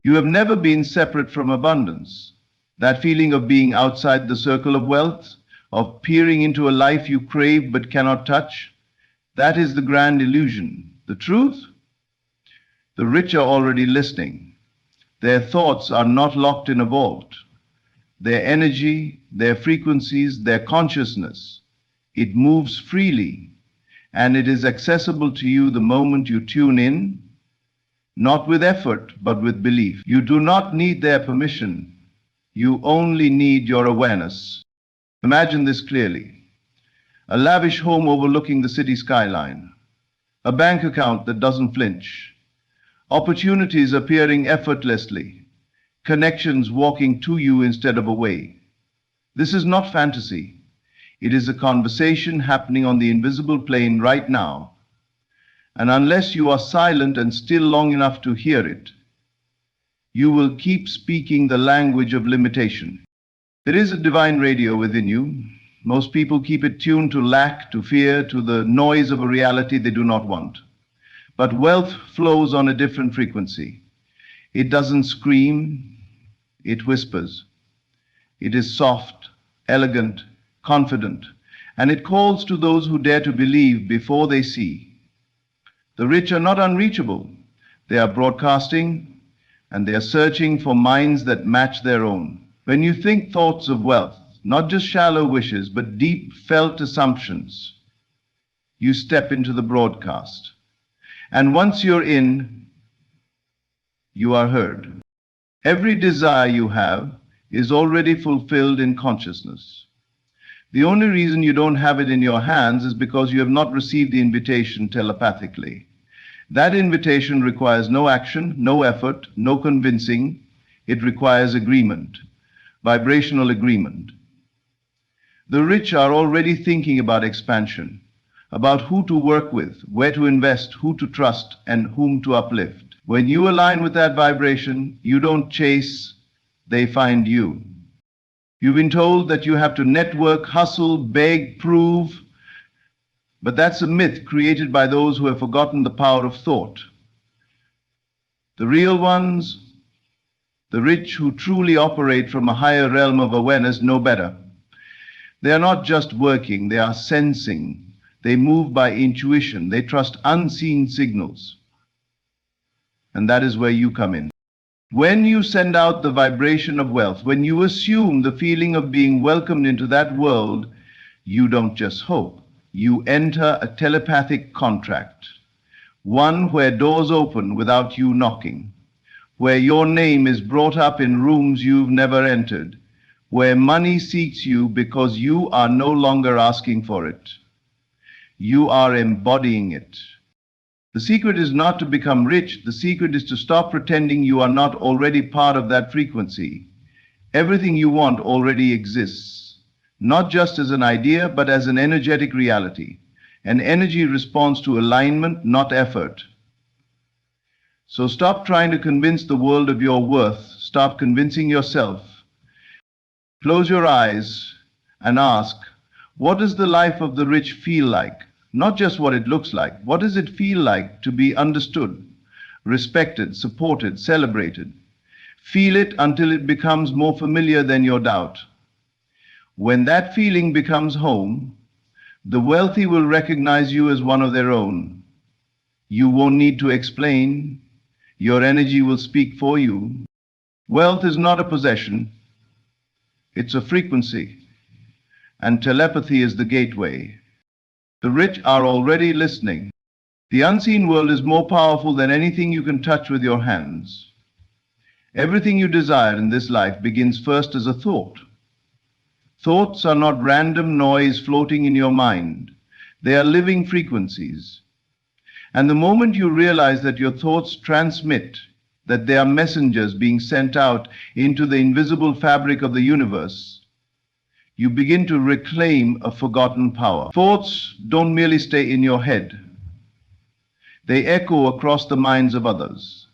You have never been separate from abundance. That feeling of being outside the circle of wealth, of peering into a life you crave but cannot touch, that is the grand illusion. The truth? The rich are already listening. Their thoughts are not locked in a vault. Their energy, their frequencies, their consciousness, it moves freely, and it is accessible to you the moment you tune in, not with effort, but with belief. You do not need their permission. You only need your awareness. Imagine this clearly. A lavish home overlooking the city skyline. A bank account that doesn't flinch. Opportunities appearing effortlessly. Connections walking to you instead of away. This is not fantasy. It is a conversation happening on the invisible plane right now. And unless you are silent and still long enough to hear it, you will keep speaking the language of limitation. There is a divine radio within you. Most people keep it tuned to lack, to fear, to the noise of a reality they do not want. But wealth flows on a different frequency. It doesn't scream, it whispers. It is soft, elegant, confident, and it calls to those who dare to believe before they see. The rich are not unreachable. They are broadcasting, and they are searching for minds that match their own. When you think thoughts of wealth, not just shallow wishes, but deep felt assumptions, you step into the broadcast. And once you're in, you are heard. Every desire you have is already fulfilled in consciousness. The only reason you don't have it in your hands is because you have not received the invitation telepathically. That invitation requires no action, no effort, no convincing. It requires agreement, vibrational agreement. The rich are already thinking about expansion, about who to work with, where to invest, who to trust, and whom to uplift. When you align with that vibration, you don't chase, they find you. You've been told that you have to network, hustle, beg, prove, but that's a myth created by those who have forgotten the power of thought. The real ones, the rich who truly operate from a higher realm of awareness, know better. They are not just working, they are sensing. They move by intuition. They trust unseen signals. And that is where you come in. When you send out the vibration of wealth, when you assume the feeling of being welcomed into that world, you don't just hope. You enter a telepathic contract, one where doors open without you knocking, where your name is brought up in rooms you've never entered, where money seeks you because you are no longer asking for it. You are embodying it. The secret is not to become rich. The secret is to stop pretending you are not already part of that frequency. Everything you want already exists, not just as an idea, but as an energetic reality. An energy responds to alignment, not effort. So stop trying to convince the world of your worth. Stop convincing yourself. Close your eyes and ask, what does the life of the rich feel like? Not just what it looks like. What does it feel like to be understood, respected, supported, celebrated? Feel it until it becomes more familiar than your doubt. When that feeling becomes home, the wealthy will recognize you as one of their own. You won't need to explain. Your energy will speak for you. Wealth is not a possession. It's a frequency. And telepathy is the gateway. The rich are already listening. The unseen world is more powerful than anything you can touch with your hands. Everything you desire in this life begins first as a thought. Thoughts are not random noise floating in your mind. They are living frequencies. And the moment you realize that your thoughts transmit, that they are messengers being sent out into the invisible fabric of the universe, you begin to reclaim a forgotten power. Thoughts don't merely stay in your head. They echo across the minds of others.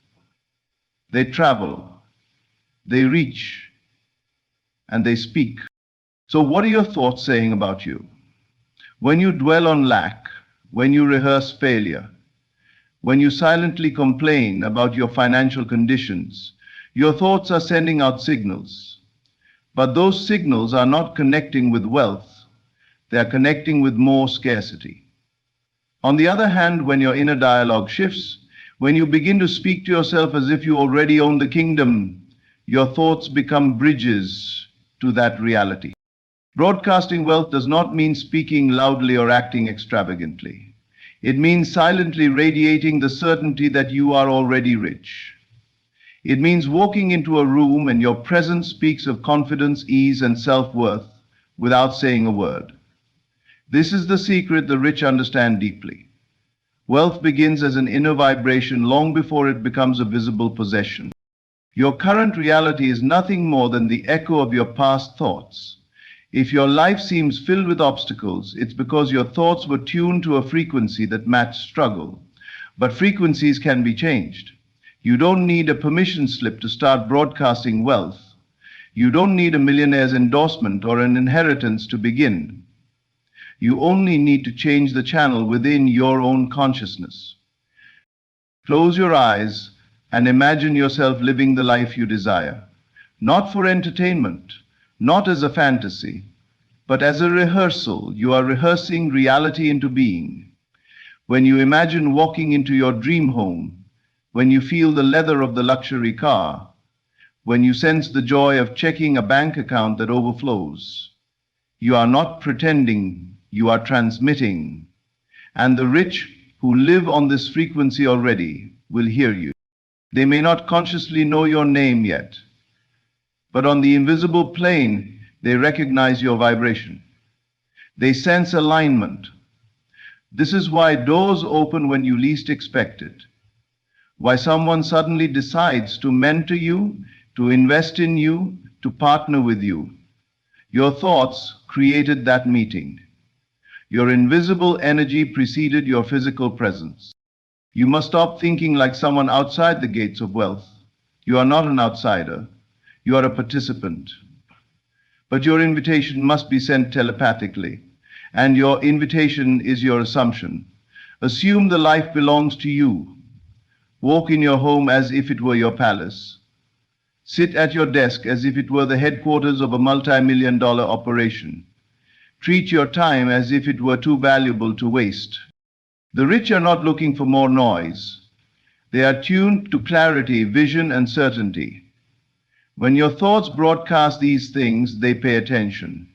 They travel, they reach, and they speak. So what are your thoughts saying about you? When you dwell on lack, when you rehearse failure, when you silently complain about your financial conditions, Your thoughts are sending out signals, but those signals are not connecting with wealth, they are connecting with more scarcity. On the other hand, when your inner dialogue shifts, when you begin to speak to yourself as if you already own the kingdom, your thoughts become bridges to that reality. Broadcasting wealth does not mean speaking loudly or acting extravagantly. It means silently radiating the certainty that you are already rich. It means walking into a room and your presence speaks of confidence, ease, and self-worth without saying a word. This is the secret the rich understand deeply. Wealth begins as an inner vibration long before it becomes a visible possession. Your current reality is nothing more than the echo of your past thoughts. If your life seems filled with obstacles, it's because your thoughts were tuned to a frequency that matched struggle. But frequencies can be changed. You don't need a permission slip to start broadcasting wealth. You don't need a millionaire's endorsement or an inheritance to begin. You only need to change the channel within your own consciousness. Close your eyes and imagine yourself living the life you desire, not for entertainment, not as a fantasy, but as a rehearsal. You are rehearsing reality into being. When you imagine walking into your dream home, when you feel the leather of the luxury car, when you sense the joy of checking a bank account that overflows, you are not pretending, you are transmitting. And the rich who live on this frequency already will hear you. They may not consciously know your name yet, but on the invisible plane, they recognize your vibration. They sense alignment. This is why doors open when you least expect it. Why someone suddenly decides to mentor you, to invest in you, to partner with you. Your thoughts created that meeting. Your invisible energy preceded your physical presence. You must stop thinking like someone outside the gates of wealth. You are not an outsider. You are a participant. But your invitation must be sent telepathically, and your invitation is your assumption. Assume the life belongs to you. Walk in your home as if it were your palace. Sit at your desk as if it were the headquarters of a multi-million-dollar operation. Treat your time as if it were too valuable to waste. The rich are not looking for more noise. They are tuned to clarity, vision, and certainty. When your thoughts broadcast these things, they pay attention.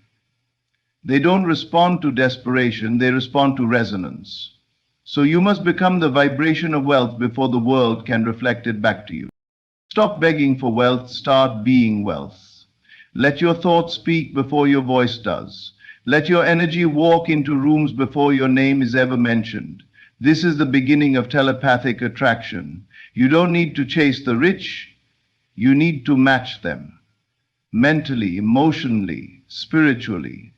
They don't respond to desperation, they respond to resonance. So you must become the vibration of wealth before the world can reflect it back to you. Stop begging for wealth, start being wealth. Let your thoughts speak before your voice does. Let your energy walk into rooms before your name is ever mentioned. This is the beginning of telepathic attraction. You don't need to chase the rich, you need to match them. Mentally, emotionally, spiritually.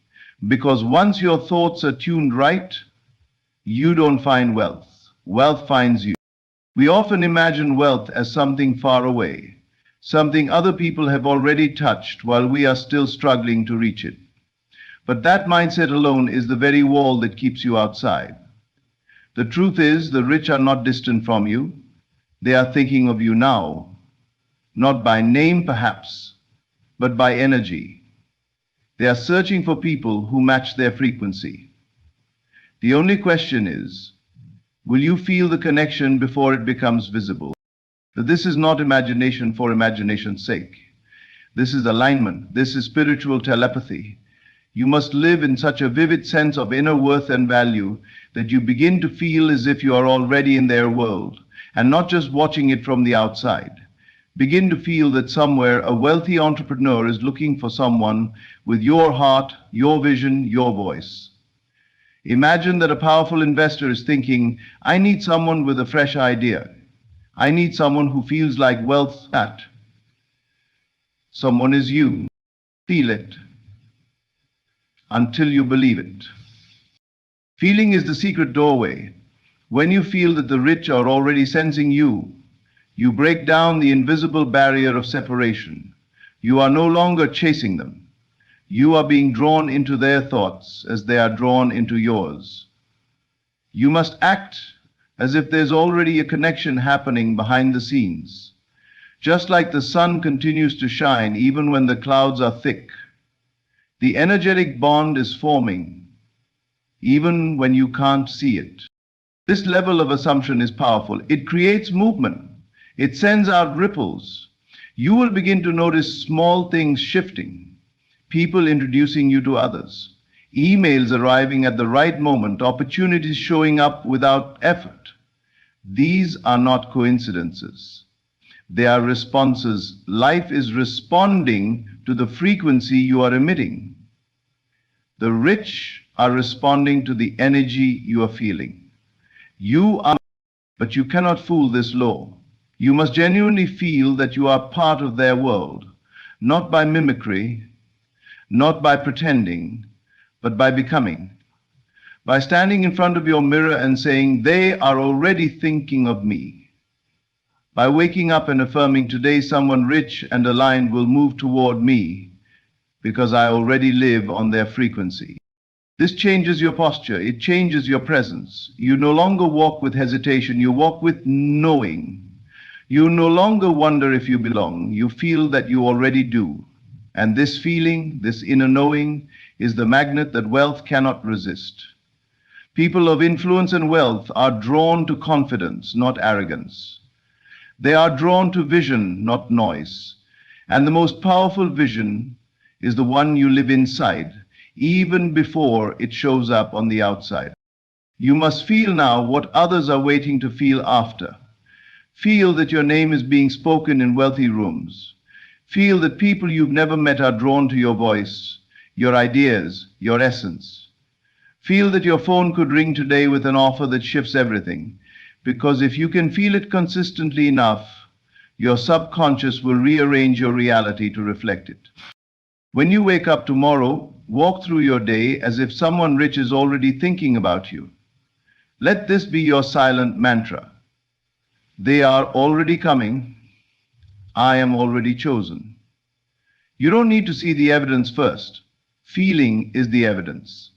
Because once your thoughts are tuned right, you don't find wealth. Wealth finds you. We often imagine wealth as something far away, something other people have already touched while we are still struggling to reach it. But that mindset alone is the very wall that keeps you outside. The truth is, the rich are not distant from you. They are thinking of you now, not by name perhaps, but by energy. They are searching for people who match their frequency. The only question is, will you feel the connection before it becomes visible? That this is not imagination for imagination's sake. This is alignment. This is spiritual telepathy. You must live in such a vivid sense of inner worth and value that you begin to feel as if you are already in their world and not just watching it from the outside. Begin to feel that somewhere a wealthy entrepreneur is looking for someone with your heart, your vision, your voice. Imagine that a powerful investor is thinking, I need someone with a fresh idea. I need someone who feels like wealth that. Someone is you. Feel it until you believe it. Feeling is the secret doorway. When you feel that the rich are already sensing you, you break down the invisible barrier of separation. You are no longer chasing them. You are being drawn into their thoughts as they are drawn into yours. You must act as if there's already a connection happening behind the scenes. Just like the sun continues to shine even when the clouds are thick, the energetic bond is forming even when you can't see it. This level of assumption is powerful. It creates movement. It sends out ripples. You will begin to notice small things shifting, people introducing you to others, emails arriving at the right moment, opportunities showing up without effort. These are not coincidences. They are responses. Life is responding to the frequency you are emitting. The rich are responding to the energy you are feeling. You are, but you cannot fool this law. You must genuinely feel that you are part of their world, not by mimicry, not by pretending, but by becoming. By standing in front of your mirror and saying, they are already thinking of me. By waking up and affirming, today someone rich and aligned will move toward me because I already live on their frequency. This changes your posture. It changes your presence. You no longer walk with hesitation. You walk with knowing. You no longer wonder if you belong. You feel that you already do. And this feeling, this inner knowing, is the magnet that wealth cannot resist. People of influence and wealth are drawn to confidence, not arrogance. They are drawn to vision, not noise. And the most powerful vision is the one you live inside, even before it shows up on the outside. You must feel now what others are waiting to feel after. Feel that your name is being spoken in wealthy rooms. Feel that people you've never met are drawn to your voice, your ideas, your essence. Feel that your phone could ring today with an offer that shifts everything, because if you can feel it consistently enough, your subconscious will rearrange your reality to reflect it. When you wake up tomorrow, walk through your day as if someone rich is already thinking about you. Let this be your silent mantra. They are already coming. I am already chosen. You don't need to see the evidence first. Feeling is the evidence.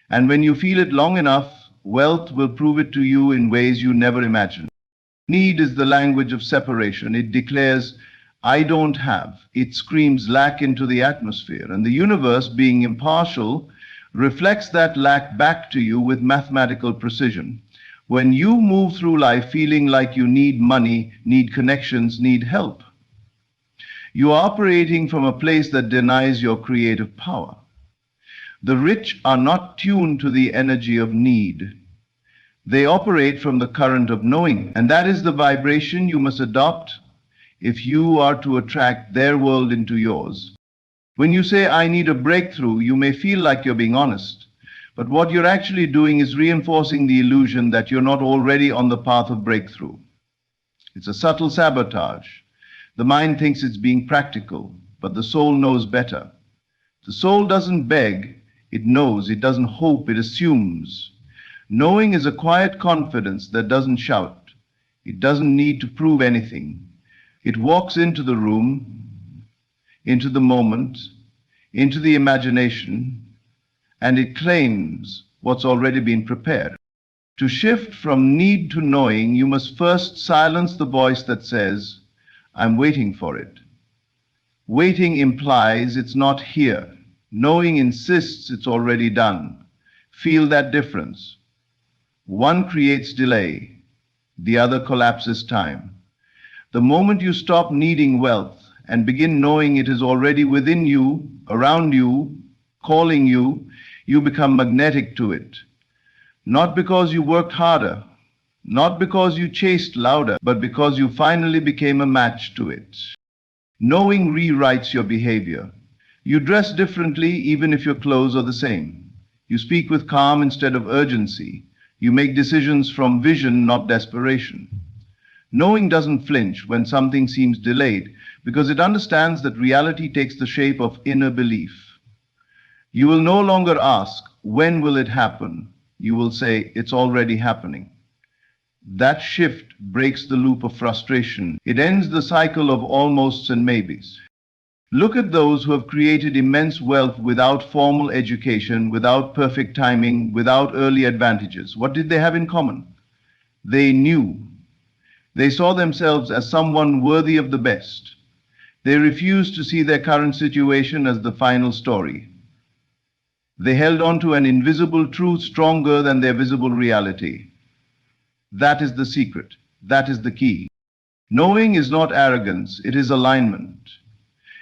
And when you feel it long enough, wealth will prove it to you in ways you never imagined. Need is the language of separation. It declares, I don't have. It screams lack into the atmosphere. And the universe, being impartial, reflects that lack back to you with mathematical precision. When you move through life feeling like you need money, need connections, need help, you are operating from a place that denies your creative power. The rich are not tuned to the energy of need. They operate from the current of knowing, and that is the vibration you must adopt if you are to attract their world into yours. When you say, I need a breakthrough, you may feel like you're being honest, but what you're actually doing is reinforcing the illusion that you're not already on the path of breakthrough. It's a subtle sabotage. The mind thinks it's being practical, but the soul knows better. The soul doesn't beg, it knows, it doesn't hope, it assumes. Knowing is a quiet confidence that doesn't shout. It doesn't need to prove anything. It walks into the room, into the moment, into the imagination, and it claims what's already been prepared. To shift from need to knowing, you must first silence the voice that says, I'm waiting for it. Waiting implies it's not here. Knowing insists it's already done. Feel that difference. One creates delay, the other collapses time. The moment you stop needing wealth and begin knowing it is already within you, around you, calling you, you become magnetic to it. Not because you worked harder, not because you chased louder, but because you finally became a match to it. Knowing rewrites your behavior. You dress differently even if your clothes are the same. You speak with calm instead of urgency. You make decisions from vision, not desperation. Knowing doesn't flinch when something seems delayed because it understands that reality takes the shape of inner belief. You will no longer ask, when will it happen? You will say, it's already happening. That shift breaks the loop of frustration. It ends the cycle of almosts and maybes. Look at those who have created immense wealth without formal education, without perfect timing, without early advantages. What did they have in common? They knew. They saw themselves as someone worthy of the best. They refused to see their current situation as the final story. They held on to an invisible truth stronger than their visible reality. That is the secret. That is the key. Knowing is not arrogance, it is alignment.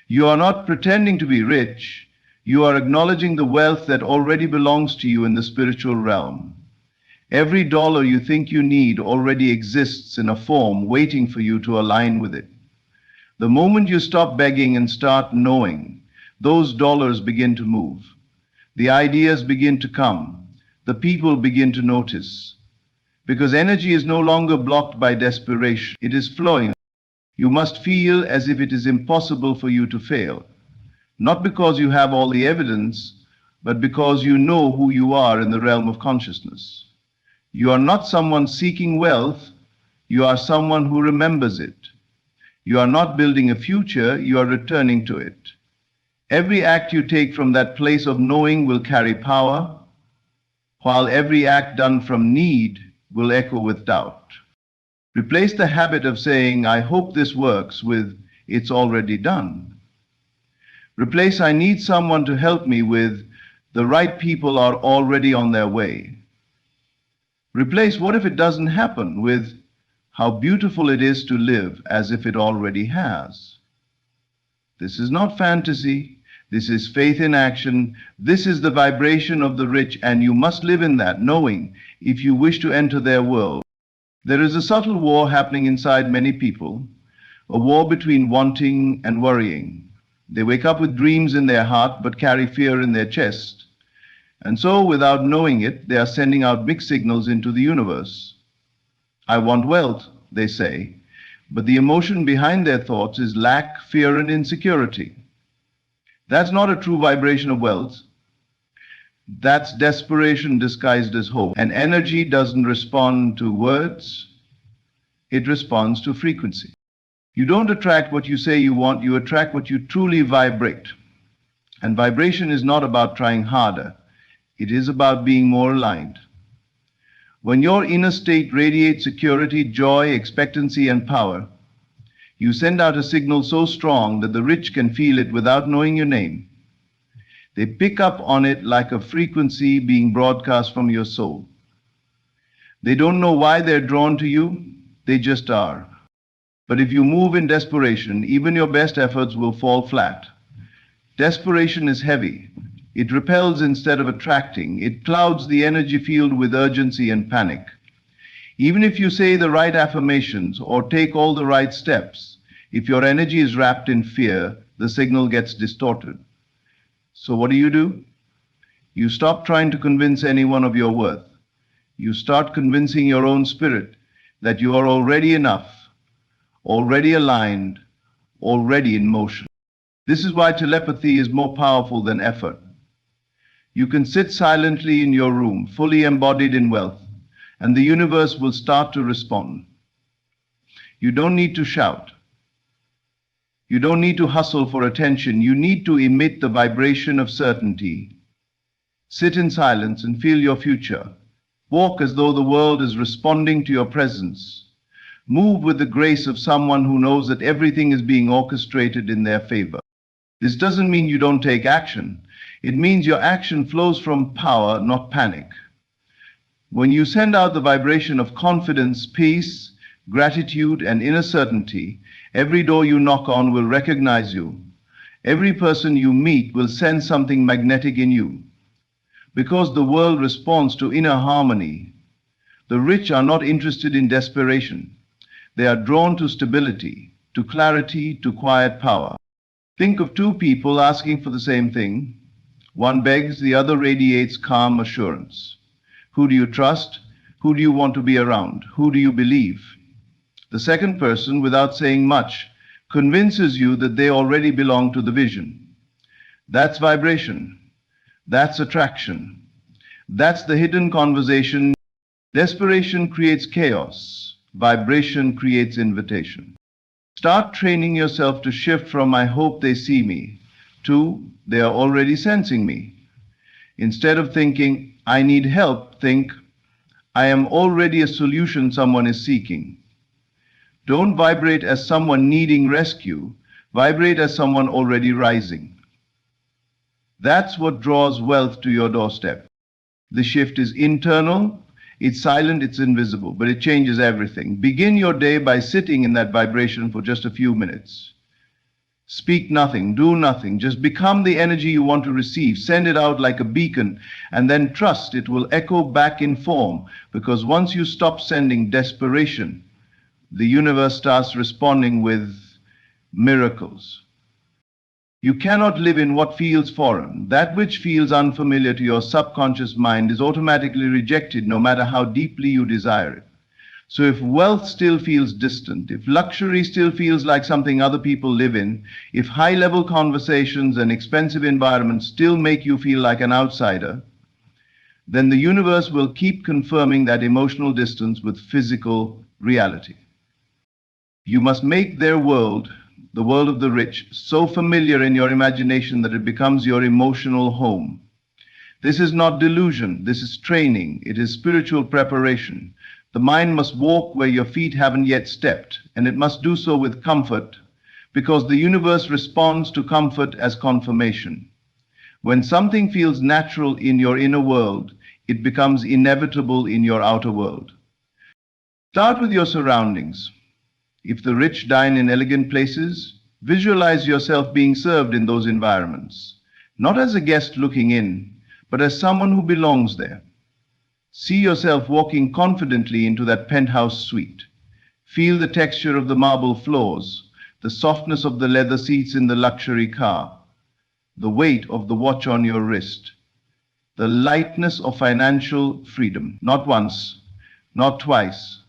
You are not pretending to be rich, you are acknowledging the wealth that already belongs to you in the spiritual realm. Every dollar you think you need already exists in a form waiting for you to align with it. The moment you stop begging and start knowing, those dollars begin to move. The ideas begin to come. The people begin to notice. Because energy is no longer blocked by desperation, it is flowing. You must feel as if it is impossible for you to fail. Not because you have all the evidence, but because you know who you are in the realm of consciousness. You are not someone seeking wealth, you are someone who remembers it. You are not building a future, you are returning to it. Every act you take from that place of knowing will carry power, while every act done from need will echo with doubt. Replace the habit of saying, I hope this works, with, it's already done. Replace, I need someone to help me, with, the right people are already on their way. Replace, what if it doesn't happen, with, how beautiful it is to live as if it already has. This is not fantasy. This is faith in action. This is the vibration of the rich, and you must live in that, knowing if you wish to enter their world. There is a subtle war happening inside many people, a war between wanting and worrying. They wake up with dreams in their heart but carry fear in their chest. And so, without knowing it, they are sending out mixed signals into the universe. I want wealth, they say, but the emotion behind their thoughts is lack, fear, and insecurity. That's not a true vibration of wealth. That's desperation disguised as hope. And energy doesn't respond to words, it responds to frequency. You don't attract what you say you want, you attract what you truly vibrate. And vibration is not about trying harder, it is about being more aligned. When your inner state radiates security, joy, expectancy, and power, you send out a signal so strong that the rich can feel it without knowing your name. They pick up on it like a frequency being broadcast from your soul. They don't know why they're drawn to you, they just are. But if you move in desperation, even your best efforts will fall flat. Desperation is heavy. It repels instead of attracting. It clouds the energy field with urgency and panic. Even if you say the right affirmations or take all the right steps, if your energy is wrapped in fear, the signal gets distorted. So what do? You stop trying to convince anyone of your worth. You start convincing your own spirit that you are already enough, already aligned, already in motion. This is why telepathy is more powerful than effort. You can sit silently in your room, fully embodied in wealth, and the universe will start to respond. You don't need to shout. You don't need to hustle for attention. You need to emit the vibration of certainty. Sit in silence and feel your future. Walk as though the world is responding to your presence. Move with the grace of someone who knows that everything is being orchestrated in their favor. This doesn't mean you don't take action. It means your action flows from power, not panic. When you send out the vibration of confidence, peace, gratitude, and inner certainty, every door you knock on will recognize you. Every person you meet will sense something magnetic in you. Because the world responds to inner harmony, the rich are not interested in desperation. They are drawn to stability, to clarity, to quiet power. Think of two people asking for the same thing. One begs, the other radiates calm assurance. Who do you trust? Who do you want to be around? Who do you believe? The second person, without saying much, convinces you that they already belong to the vision. That's vibration. That's attraction. That's the hidden conversation. Desperation creates chaos. Vibration creates invitation. Start training yourself to shift from I hope they see me to they are already sensing me. Instead of thinking I need help, think I am already a solution someone is seeking. Don't vibrate as someone needing rescue, vibrate as someone already rising. That's what draws wealth to your doorstep. The shift is internal, it's silent, it's invisible, but it changes everything. Begin your day by sitting in that vibration for just a few minutes. Speak nothing, do nothing, just become the energy you want to receive, send it out like a beacon, and then trust it will echo back in form, because once you stop sending desperation, the universe starts responding with miracles. You cannot live in what feels foreign. That which feels unfamiliar to your subconscious mind is automatically rejected no matter how deeply you desire it. So if wealth still feels distant, if luxury still feels like something other people live in, if high-level conversations and expensive environments still make you feel like an outsider, then the universe will keep confirming that emotional distance with physical reality. You must make their world, the world of the rich, so familiar in your imagination that it becomes your emotional home. This is not delusion, this is training, it is spiritual preparation. The mind must walk where your feet haven't yet stepped, and it must do so with comfort, because the universe responds to comfort as confirmation. When something feels natural in your inner world, it becomes inevitable in your outer world. Start with your surroundings. If the rich dine in elegant places, visualize yourself being served in those environments, not as a guest looking in, but as someone who belongs there. See yourself walking confidently into that penthouse suite. Feel the texture of the marble floors, the softness of the leather seats in the luxury car, the weight of the watch on your wrist, the lightness of financial freedom, not once, not twice,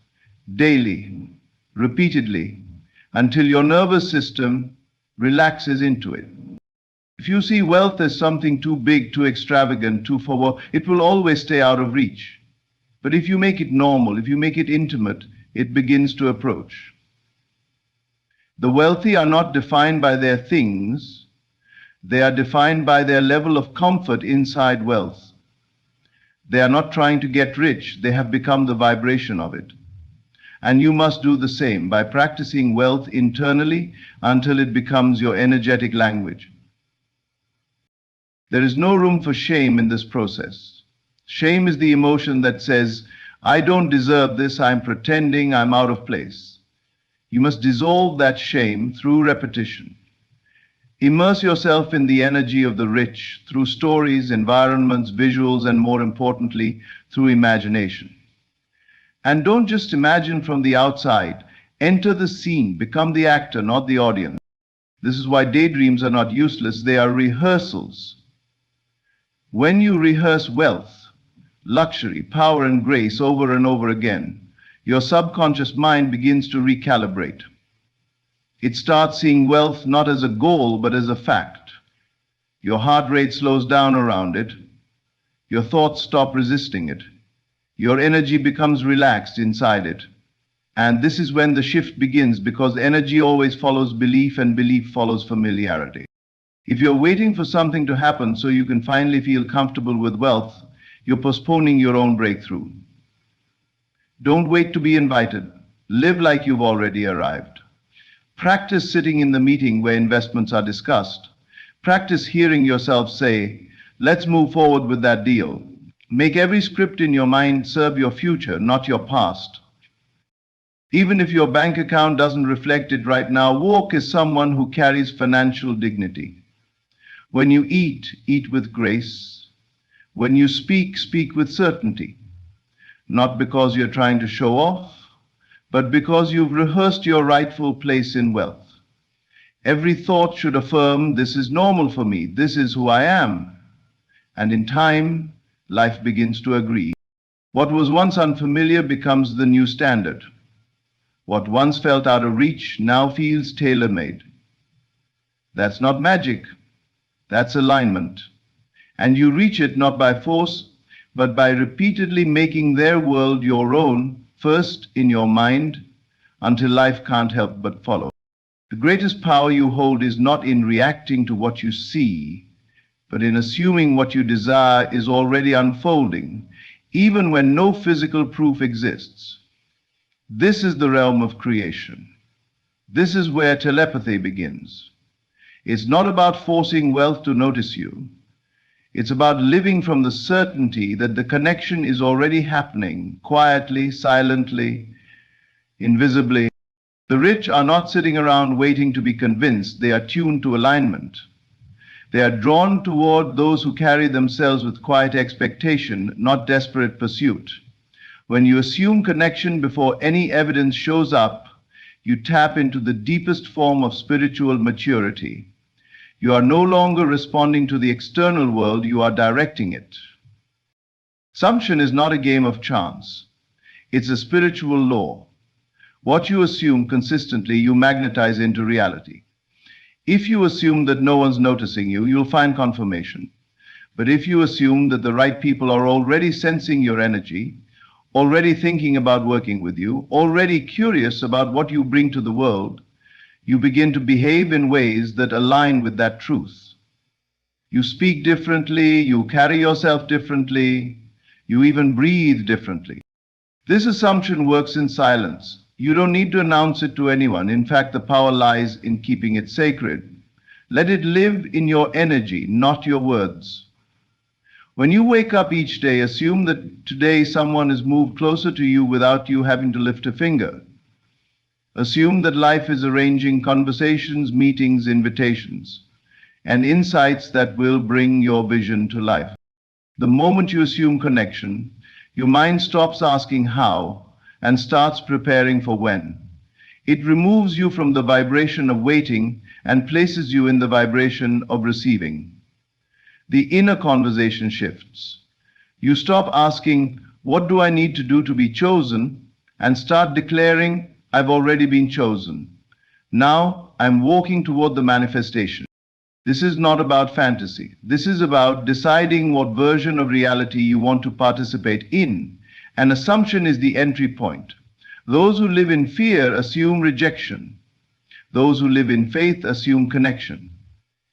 daily, repeatedly, until your nervous system relaxes into it. If you see wealth as something too big, too extravagant, too forward, it will always stay out of reach. But if you make it normal, if you make it intimate, it begins to approach. The wealthy are not defined by their things, they are defined by their level of comfort inside wealth. They are not trying to get rich, they have become the vibration of it. And you must do the same by practicing wealth internally until it becomes your energetic language. There is no room for shame in this process. Shame is the emotion that says, I don't deserve this, I'm pretending, I'm out of place. You must dissolve that shame through repetition. Immerse yourself in the energy of the rich through stories, environments, visuals, and more importantly, through imagination. And don't just imagine from the outside. Enter the scene, become the actor, not the audience. This is why daydreams are not useless, they are rehearsals. When you rehearse wealth, luxury, power, and grace over and over again, your subconscious mind begins to recalibrate. It starts seeing wealth not as a goal, but as a fact. Your heart rate slows down around it. Your thoughts stop resisting it. Your energy becomes relaxed inside it. And this is when the shift begins, because energy always follows belief and belief follows familiarity. If you're waiting for something to happen so you can finally feel comfortable with wealth, you're postponing your own breakthrough. Don't wait to be invited. Live like you've already arrived. Practice sitting in the meeting where investments are discussed. Practice hearing yourself say, let's move forward with that deal. Make every script in your mind serve your future, not your past. Even if your bank account doesn't reflect it right now, walk as someone who carries financial dignity. When you eat, eat with grace. When you speak, speak with certainty. Not because you're trying to show off, but because you've rehearsed your rightful place in wealth. Every thought should affirm, this is normal for me, this is who I am. And in time, life begins to agree. What was once unfamiliar becomes the new standard. What once felt out of reach now feels tailor-made. That's not magic, that's alignment. And you reach it not by force, but by repeatedly making their world your own, first in your mind, until life can't help but follow. The greatest power you hold is not in reacting to what you see, but in assuming what you desire is already unfolding, even when no physical proof exists. This is the realm of creation. This is where telepathy begins. It's not about forcing wealth to notice you. It's about living from the certainty that the connection is already happening, quietly, silently, invisibly. The rich are not sitting around waiting to be convinced. They are tuned to alignment. They are drawn toward those who carry themselves with quiet expectation, not desperate pursuit. When you assume connection before any evidence shows up, you tap into the deepest form of spiritual maturity. You are no longer responding to the external world, you are directing it. Assumption is not a game of chance. It's a spiritual law. What you assume consistently, you magnetize into reality. If you assume that no one's noticing you, you'll find confirmation. But if you assume that the right people are already sensing your energy, already thinking about working with you, already curious about what you bring to the world, you begin to behave in ways that align with that truth. You speak differently, you carry yourself differently, you even breathe differently. This assumption works in silence. You don't need to announce it to anyone. In fact, the power lies in keeping it sacred. Let it live in your energy, not your words. When you wake up each day, assume that today someone has moved closer to you without you having to lift a finger. Assume that life is arranging conversations, meetings, invitations, and insights that will bring your vision to life. The moment you assume connection, your mind stops asking how and starts preparing for when. It removes you from the vibration of waiting and places you in the vibration of receiving. The inner conversation shifts. You stop asking, what do I need to do to be chosen? And start declaring, I've already been chosen. Now I'm walking toward the manifestation. This is not about fantasy. This is about deciding what version of reality you want to participate in. An assumption is the entry point. Those who live in fear assume rejection. Those who live in faith assume connection.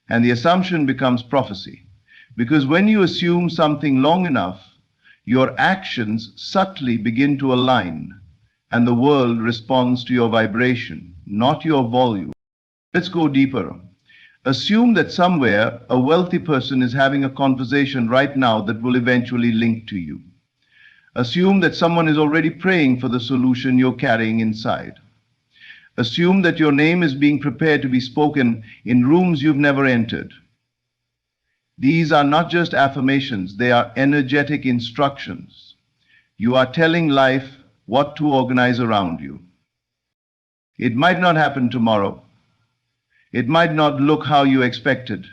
And the assumption becomes prophecy. Because when you assume something long enough, your actions subtly begin to align, and the world responds to your vibration, not your volume. Let's go deeper. Assume that somewhere a wealthy person is having a conversation right now that will eventually link to you. Assume that someone is already praying for the solution you're carrying inside. Assume that your name is being prepared to be spoken in rooms you've never entered. These are not just affirmations, they are energetic instructions. You are telling life what to organize around you. It might not happen tomorrow. It might not look how you expected,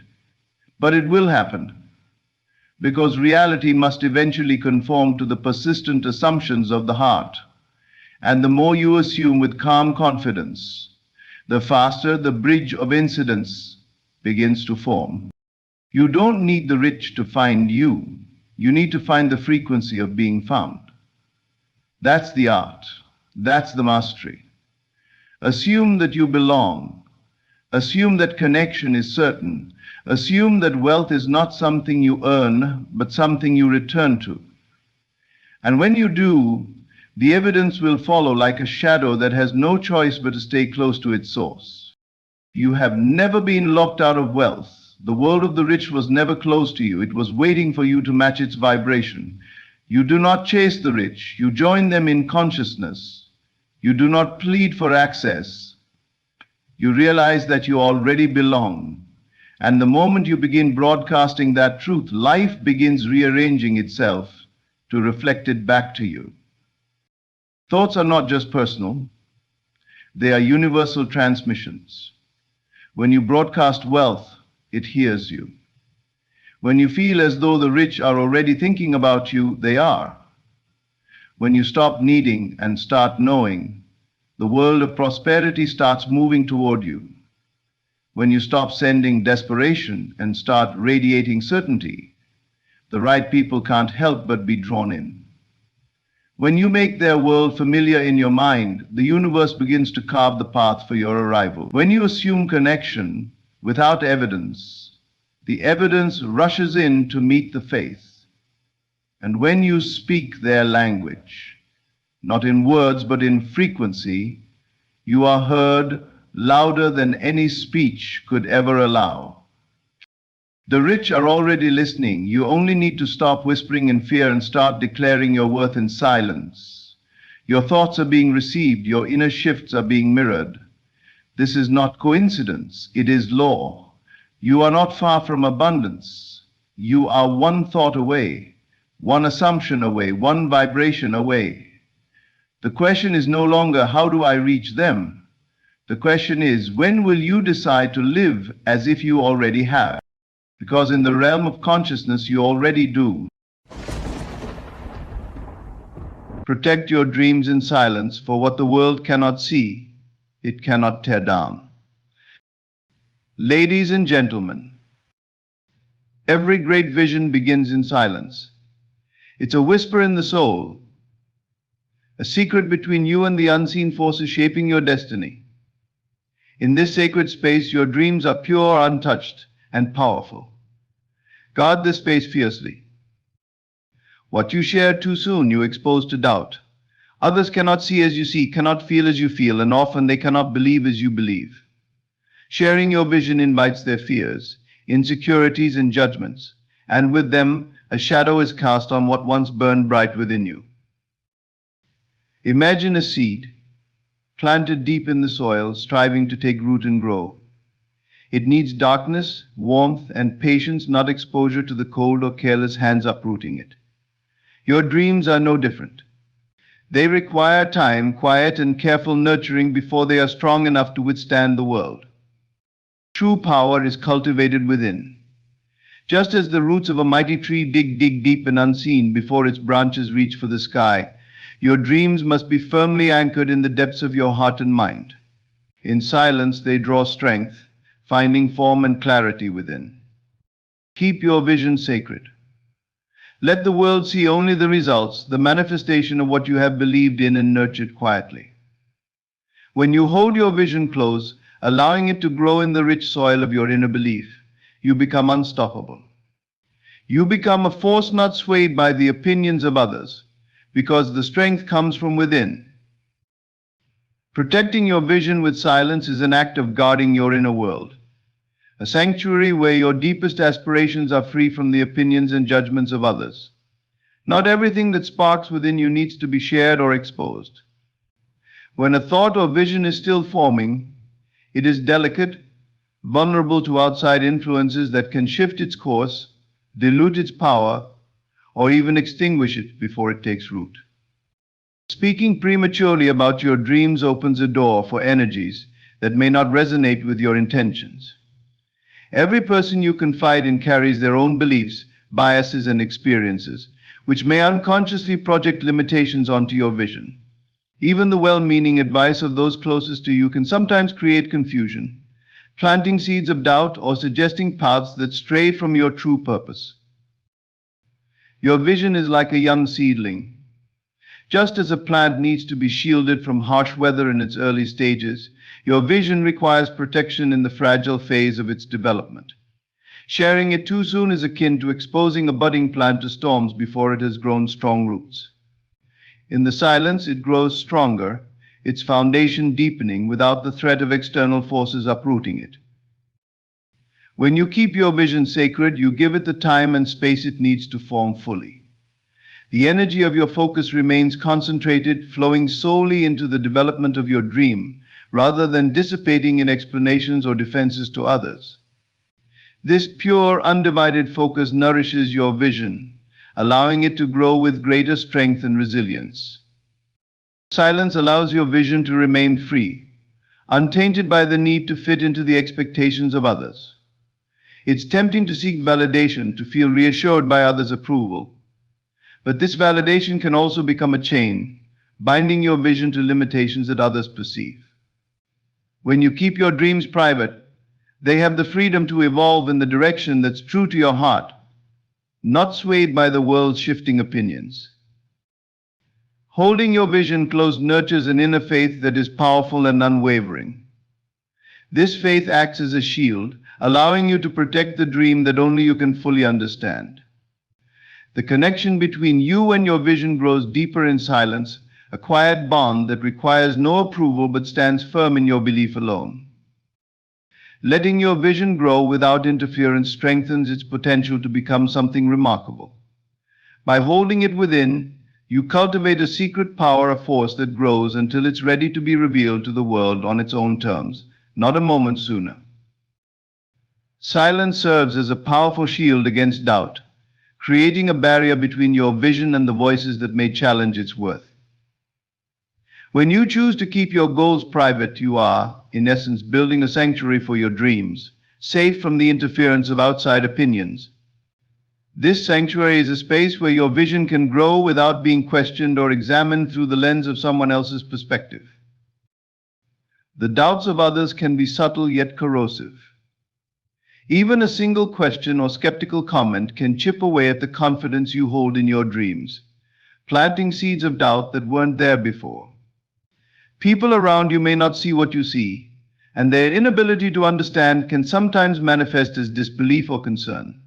but it will happen. Because reality must eventually conform to the persistent assumptions of the heart. And the more you assume with calm confidence, the faster the bridge of incidents begins to form. You don't need the rich to find you. You need to find the frequency of being found. That's the art. That's the mastery. Assume that you belong. Assume that connection is certain. Assume that wealth is not something you earn, but something you return to. And when you do, the evidence will follow like a shadow that has no choice but to stay close to its source. You have never been locked out of wealth. The world of the rich was never closed to you. It was waiting for you to match its vibration. You do not chase the rich. You join them in consciousness. You do not plead for access. You realize that you already belong. And the moment you begin broadcasting that truth, life begins rearranging itself to reflect it back to you. Thoughts are not just personal. They are universal transmissions. When you broadcast wealth, it hears you. When you feel as though the rich are already thinking about you, they are. When you stop needing and start knowing, the world of prosperity starts moving toward you. When you stop sending desperation and start radiating certainty, the right people can't help but be drawn in. When you make their world familiar in your mind, the universe begins to carve the path for your arrival. When you assume connection without evidence, the evidence rushes in to meet the faith. And when you speak their language, not in words but in frequency, you are heard louder than any speech could ever allow. The rich are already listening. You only need to stop whispering in fear and start declaring your worth in silence. Your thoughts are being received. Your inner shifts are being mirrored. This is not coincidence. It is law. You are not far from abundance. You are one thought away, one assumption away, one vibration away. The question is no longer, how do I reach them? The question is, when will you decide to live as if you already have? Because in the realm of consciousness, you already do. Protect your dreams in silence, for what the world cannot see, it cannot tear down. Ladies and gentlemen, every great vision begins in silence. It's a whisper in the soul, a secret between you and the unseen forces shaping your destiny. In this sacred space, your dreams are pure, untouched, and powerful. Guard this space fiercely. What you share too soon, you expose to doubt. Others cannot see as you see, cannot feel as you feel, and often they cannot believe as you believe. Sharing your vision invites their fears, insecurities, and judgments, and with them, a shadow is cast on what once burned bright within you. Imagine a seed, planted deep in the soil, striving to take root and grow. It needs darkness, warmth, and patience, not exposure to the cold or careless hands uprooting it. Your dreams are no different. They require time, quiet, and careful nurturing before they are strong enough to withstand the world. True power is cultivated within. Just as the roots of a mighty tree dig deep and unseen before its branches reach for the sky, your dreams must be firmly anchored in the depths of your heart and mind. In silence, they draw strength, finding form and clarity within. Keep your vision sacred. Let the world see only the results, the manifestation of what you have believed in and nurtured quietly. When you hold your vision close, allowing it to grow in the rich soil of your inner belief, you become unstoppable. You become a force not swayed by the opinions of others, because the strength comes from within. Protecting your vision with silence is an act of guarding your inner world, a sanctuary where your deepest aspirations are free from the opinions and judgments of others. Not everything that sparks within you needs to be shared or exposed. When a thought or vision is still forming, it is delicate, vulnerable to outside influences that can shift its course, dilute its power, or even extinguish it before it takes root. Speaking prematurely about your dreams opens a door for energies that may not resonate with your intentions. Every person you confide in carries their own beliefs, biases, and experiences, which may unconsciously project limitations onto your vision. Even the well-meaning advice of those closest to you can sometimes create confusion, planting seeds of doubt or suggesting paths that stray from your true purpose. Your vision is like a young seedling. Just as a plant needs to be shielded from harsh weather in its early stages, your vision requires protection in the fragile phase of its development. Sharing it too soon is akin to exposing a budding plant to storms before it has grown strong roots. In the silence, it grows stronger, its foundation deepening without the threat of external forces uprooting it. When you keep your vision sacred, you give it the time and space it needs to form fully. The energy of your focus remains concentrated, flowing solely into the development of your dream, rather than dissipating in explanations or defenses to others. This pure, undivided focus nourishes your vision, allowing it to grow with greater strength and resilience. Silence allows your vision to remain free, untainted by the need to fit into the expectations of others. It's tempting to seek validation, to feel reassured by others' approval. But this validation can also become a chain, binding your vision to limitations that others perceive. When you keep your dreams private, they have the freedom to evolve in the direction that's true to your heart, not swayed by the world's shifting opinions. Holding your vision close nurtures an inner faith that is powerful and unwavering. This faith acts as a shield, allowing you to protect the dream that only you can fully understand. The connection between you and your vision grows deeper in silence, a quiet bond that requires no approval but stands firm in your belief alone. Letting your vision grow without interference strengthens its potential to become something remarkable. By holding it within, you cultivate a secret power, a force that grows until it's ready to be revealed to the world on its own terms, not a moment sooner. Silence serves as a powerful shield against doubt, creating a barrier between your vision and the voices that may challenge its worth. When you choose to keep your goals private, you are, in essence, building a sanctuary for your dreams, safe from the interference of outside opinions. This sanctuary is a space where your vision can grow without being questioned or examined through the lens of someone else's perspective. The doubts of others can be subtle yet corrosive. Even a single question or skeptical comment can chip away at the confidence you hold in your dreams, planting seeds of doubt that weren't there before. People around you may not see what you see, and their inability to understand can sometimes manifest as disbelief or concern.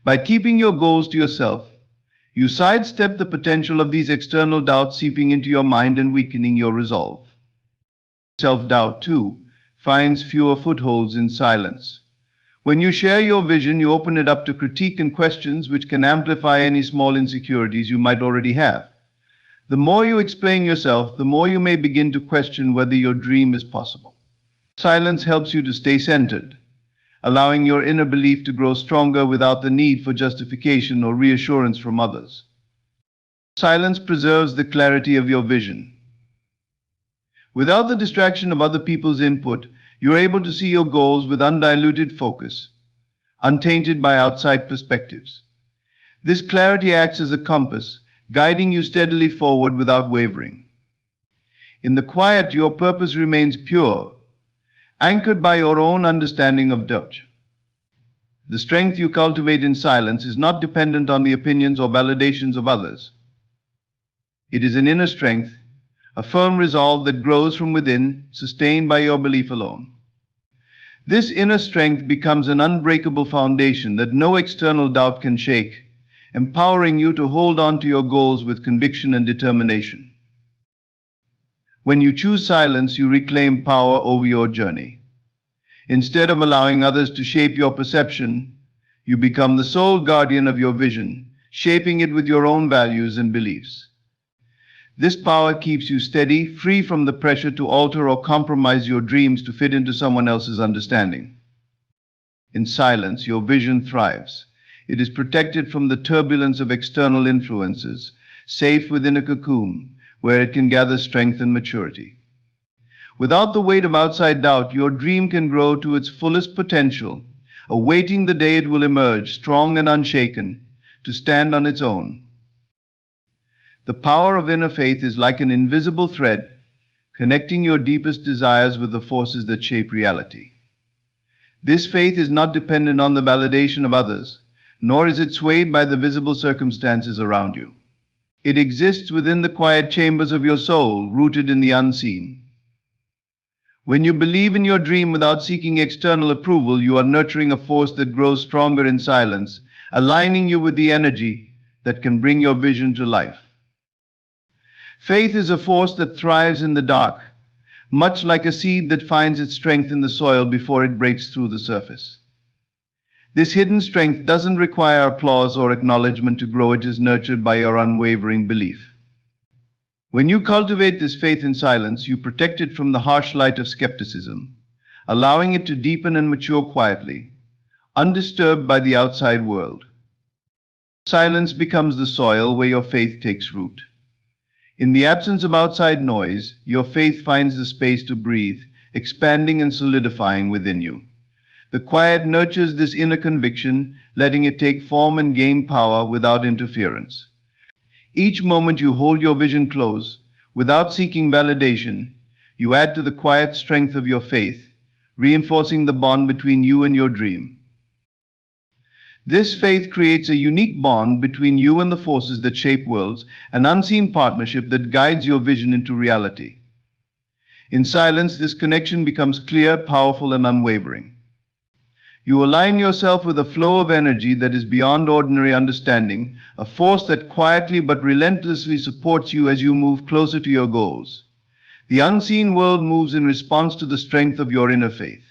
By keeping your goals to yourself, you sidestep the potential of these external doubts seeping into your mind and weakening your resolve. Self-doubt, too, finds fewer footholds in silence. When you share your vision, you open it up to critique and questions which can amplify any small insecurities you might already have. The more you explain yourself, the more you may begin to question whether your dream is possible. Silence helps you to stay centered, allowing your inner belief to grow stronger without the need for justification or reassurance from others. Silence preserves the clarity of your vision. Without the distraction of other people's input, you're able to see your goals with undiluted focus, untainted by outside perspectives. This clarity acts as a compass, guiding you steadily forward without wavering. In the quiet, your purpose remains pure, anchored by your own understanding of doubt. The strength you cultivate in silence is not dependent on the opinions or validations of others. It is an inner strength, a firm resolve that grows from within, sustained by your belief alone. This inner strength becomes an unbreakable foundation that no external doubt can shake, empowering you to hold on to your goals with conviction and determination. When you choose silence, you reclaim power over your journey. Instead of allowing others to shape your perception, you become the sole guardian of your vision, shaping it with your own values and beliefs. This power keeps you steady, free from the pressure to alter or compromise your dreams to fit into someone else's understanding. In silence, your vision thrives. It is protected from the turbulence of external influences, safe within a cocoon where it can gather strength and maturity. Without the weight of outside doubt, your dream can grow to its fullest potential, awaiting the day it will emerge, strong and unshaken, to stand on its own. The power of inner faith is like an invisible thread, connecting your deepest desires with the forces that shape reality. This faith is not dependent on the validation of others, nor is it swayed by the visible circumstances around you. It exists within the quiet chambers of your soul, rooted in the unseen. When you believe in your dream without seeking external approval, you are nurturing a force that grows stronger in silence, aligning you with the energy that can bring your vision to life. Faith is a force that thrives in the dark, much like a seed that finds its strength in the soil before it breaks through the surface. This hidden strength doesn't require applause or acknowledgement to grow. It is nurtured by your unwavering belief. When you cultivate this faith in silence, you protect it from the harsh light of skepticism, allowing it to deepen and mature quietly, undisturbed by the outside world. Silence becomes the soil where your faith takes root. In the absence of outside noise, your faith finds the space to breathe, expanding and solidifying within you. The quiet nurtures this inner conviction, letting it take form and gain power without interference. Each moment you hold your vision close, without seeking validation, you add to the quiet strength of your faith, reinforcing the bond between you and your dream. This faith creates a unique bond between you and the forces that shape worlds, an unseen partnership that guides your vision into reality. In silence, this connection becomes clear, powerful, and unwavering. You align yourself with a flow of energy that is beyond ordinary understanding, a force that quietly but relentlessly supports you as you move closer to your goals. The unseen world moves in response to the strength of your inner faith.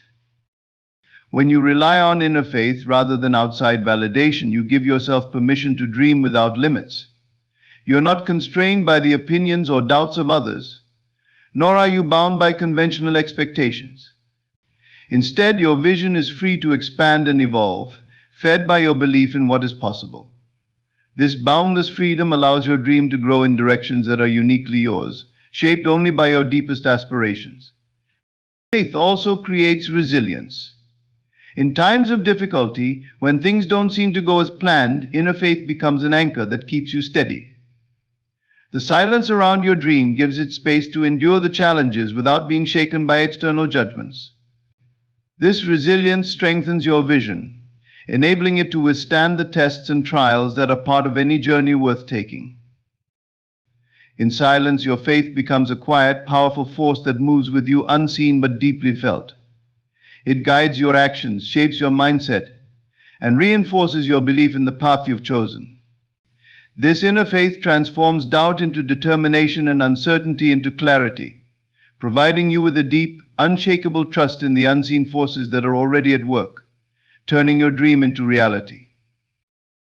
When you rely on inner faith rather than outside validation, you give yourself permission to dream without limits. You're not constrained by the opinions or doubts of others, nor are you bound by conventional expectations. Instead, your vision is free to expand and evolve, fed by your belief in what is possible. This boundless freedom allows your dream to grow in directions that are uniquely yours, shaped only by your deepest aspirations. Faith also creates resilience. In times of difficulty, when things don't seem to go as planned, inner faith becomes an anchor that keeps you steady. The silence around your dream gives it space to endure the challenges without being shaken by external judgments. This resilience strengthens your vision, enabling it to withstand the tests and trials that are part of any journey worth taking. In silence, your faith becomes a quiet, powerful force that moves with you, unseen but deeply felt. It guides your actions, shapes your mindset, and reinforces your belief in the path you've chosen. This inner faith transforms doubt into determination and uncertainty into clarity, providing you with a deep, unshakable trust in the unseen forces that are already at work, turning your dream into reality.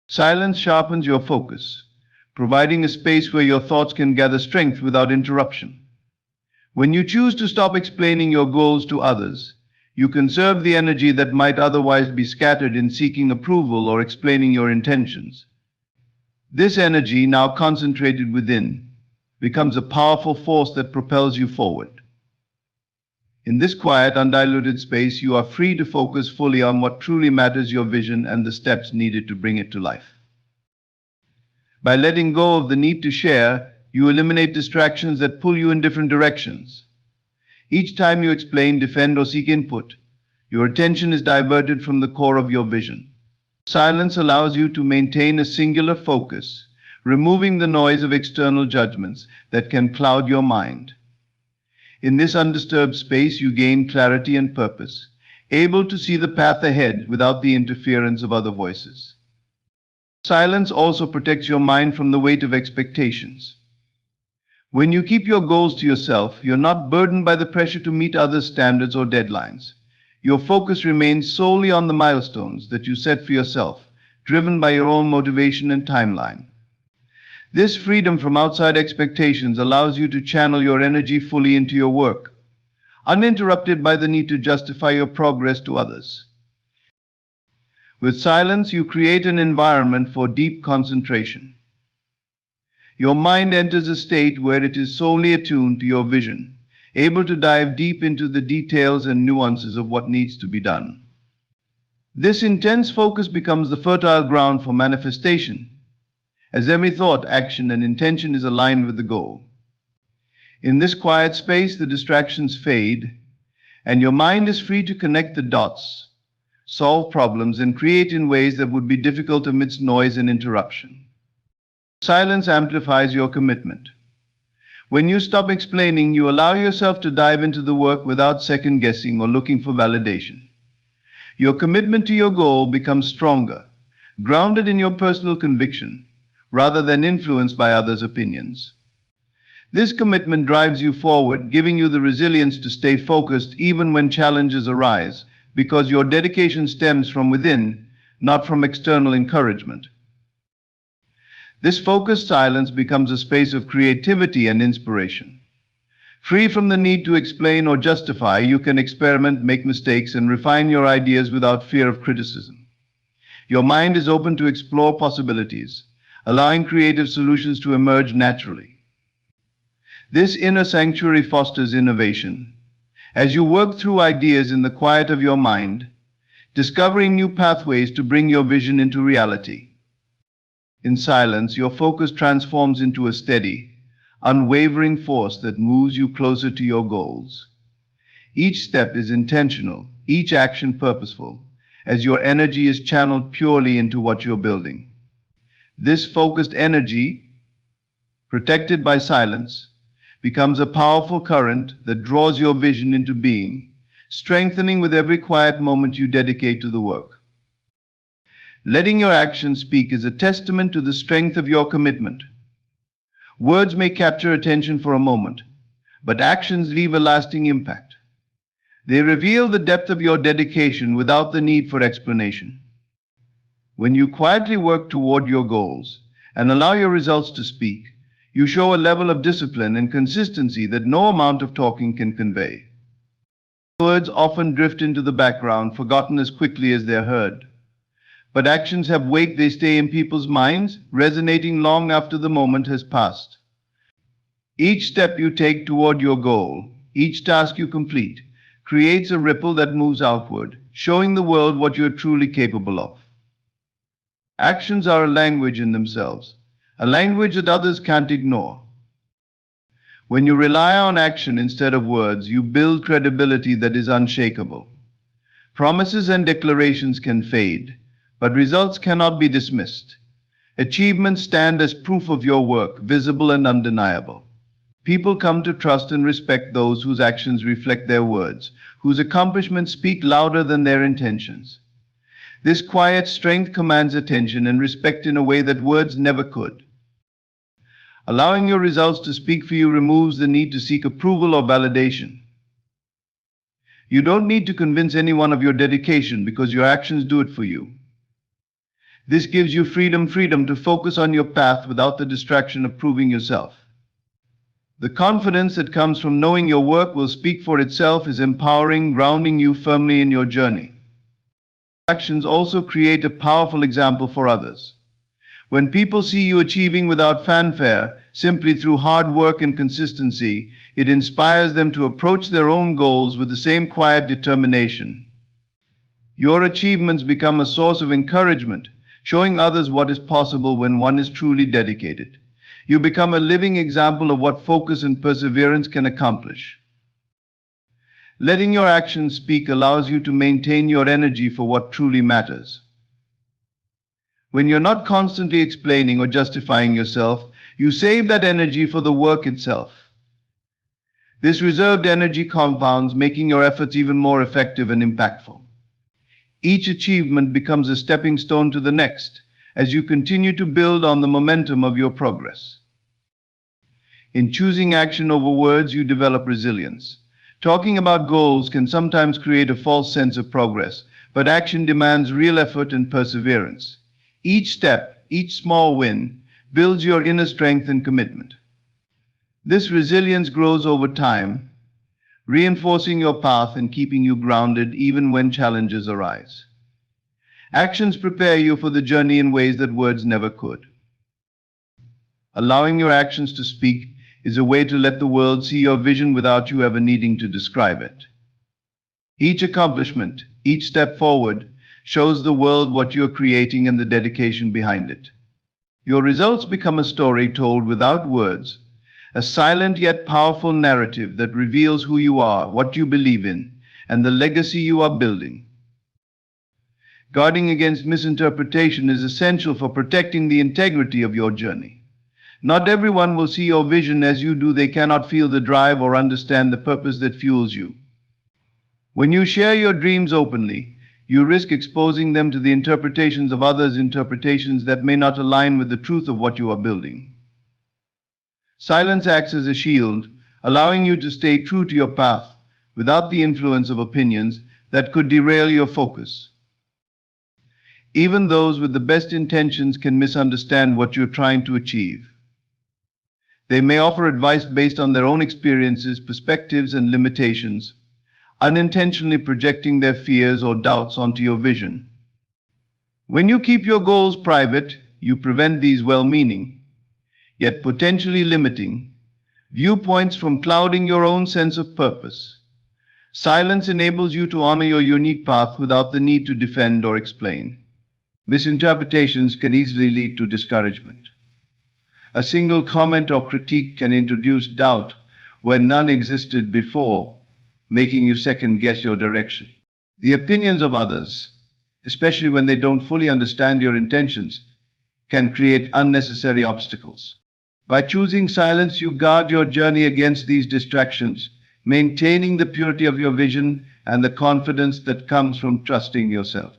Silence sharpens your focus, providing a space where your thoughts can gather strength without interruption. When you choose to stop explaining your goals to others, you conserve the energy that might otherwise be scattered in seeking approval or explaining your intentions. This energy, now concentrated within, becomes a powerful force that propels you forward. In this quiet, undiluted space, you are free to focus fully on what truly matters, your vision and the steps needed to bring it to life. By letting go of the need to share, you eliminate distractions that pull you in different directions. Each time you explain, defend, or seek input, your attention is diverted from the core of your vision. Silence allows you to maintain a singular focus, removing the noise of external judgments that can cloud your mind. In this undisturbed space, you gain clarity and purpose, able to see the path ahead without the interference of other voices. Silence also protects your mind from the weight of expectations. When you keep your goals to yourself, you're not burdened by the pressure to meet others' standards or deadlines. Your focus remains solely on the milestones that you set for yourself, driven by your own motivation and timeline. This freedom from outside expectations allows you to channel your energy fully into your work, uninterrupted by the need to justify your progress to others. With silence, you create an environment for deep concentration. Your mind enters a state where it is solely attuned to your vision, able to dive deep into the details and nuances of what needs to be done. This intense focus becomes the fertile ground for manifestation, as every thought, action, and intention is aligned with the goal. In this quiet space, the distractions fade, and your mind is free to connect the dots, solve problems, and create in ways that would be difficult amidst noise and interruption. Silence amplifies your commitment. When you stop explaining, you allow yourself to dive into the work without second guessing or looking for validation. Your commitment to your goal becomes stronger, grounded in your personal conviction, rather than influenced by others' opinions. This commitment drives you forward, giving you the resilience to stay focused even when challenges arise, because your dedication stems from within, not from external encouragement. This focused silence becomes a space of creativity and inspiration. Free from the need to explain or justify, you can experiment, make mistakes, and refine your ideas without fear of criticism. Your mind is open to explore possibilities, allowing creative solutions to emerge naturally. This inner sanctuary fosters innovation. As you work through ideas in the quiet of your mind, discovering new pathways to bring your vision into reality. In silence, your focus transforms into a steady, unwavering force that moves you closer to your goals. Each step is intentional, each action purposeful, as your energy is channeled purely into what you're building. This focused energy, protected by silence, becomes a powerful current that draws your vision into being, strengthening with every quiet moment you dedicate to the work. Letting your actions speak is a testament to the strength of your commitment. Words may capture attention for a moment, but actions leave a lasting impact. They reveal the depth of your dedication without the need for explanation. When you quietly work toward your goals and allow your results to speak, you show a level of discipline and consistency that no amount of talking can convey. Words often drift into the background, forgotten as quickly as they're heard. But actions have weight, they stay in people's minds, resonating long after the moment has passed. Each step you take toward your goal, each task you complete, creates a ripple that moves outward, showing the world what you are truly capable of. Actions are a language in themselves, a language that others can't ignore. When you rely on action instead of words, you build credibility that is unshakable. Promises and declarations can fade, but results cannot be dismissed. Achievements stand as proof of your work, visible and undeniable. People come to trust and respect those whose actions reflect their words, whose accomplishments speak louder than their intentions. This quiet strength commands attention and respect in a way that words never could. Allowing your results to speak for you removes the need to seek approval or validation. You don't need to convince anyone of your dedication because your actions do it for you. This gives you freedom to focus on your path without the distraction of proving yourself. The confidence that comes from knowing your work will speak for itself is empowering, grounding you firmly in your journey. Actions also create a powerful example for others. When people see you achieving without fanfare, simply through hard work and consistency, it inspires them to approach their own goals with the same quiet determination. Your achievements become a source of encouragement, showing others what is possible when one is truly dedicated. You become a living example of what focus and perseverance can accomplish. Letting your actions speak allows you to maintain your energy for what truly matters. When you're not constantly explaining or justifying yourself, you save that energy for the work itself. This reserved energy compounds, making your efforts even more effective and impactful. Each achievement becomes a stepping stone to the next, as you continue to build on the momentum of your progress. In choosing action over words, you develop resilience. Talking about goals can sometimes create a false sense of progress, but action demands real effort and perseverance. Each step, each small win, builds your inner strength and commitment. This resilience grows over time, reinforcing your path and keeping you grounded even when challenges arise. Actions prepare you for the journey in ways that words never could. Allowing your actions to speak is a way to let the world see your vision without you ever needing to describe it. Each accomplishment, each step forward, shows the world what you're creating and the dedication behind it. Your results become a story told without words, a silent yet powerful narrative that reveals who you are, what you believe in, and the legacy you are building. Guarding against misinterpretation is essential for protecting the integrity of your journey. Not everyone will see your vision as you do. They cannot feel the drive or understand the purpose that fuels you. When you share your dreams openly, you risk exposing them to the interpretations of others, interpretations that may not align with the truth of what you are building. Silence acts as a shield, allowing you to stay true to your path without the influence of opinions that could derail your focus. Even those with the best intentions can misunderstand what you're trying to achieve. They may offer advice based on their own experiences, perspectives, and limitations, unintentionally projecting their fears or doubts onto your vision. When you keep your goals private, you prevent these well-meaning, yet potentially limiting, viewpoints from clouding your own sense of purpose. Silence enables you to honor your unique path without the need to defend or explain. Misinterpretations can easily lead to discouragement. A single comment or critique can introduce doubt where none existed before, making you second-guess your direction. The opinions of others, especially when they don't fully understand your intentions, can create unnecessary obstacles. By choosing silence, you guard your journey against these distractions, maintaining the purity of your vision and the confidence that comes from trusting yourself.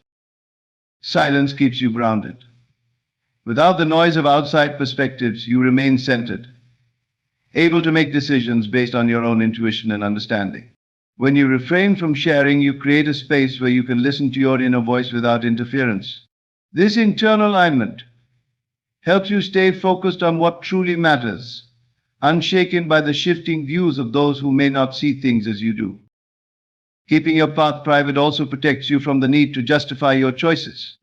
Silence keeps you grounded. Without the noise of outside perspectives, you remain centered, able to make decisions based on your own intuition and understanding. When you refrain from sharing, you create a space where you can listen to your inner voice without interference. This internal alignment helps you stay focused on what truly matters, unshaken by the shifting views of those who may not see things as you do. Keeping your path private also protects you from the need to justify your choices.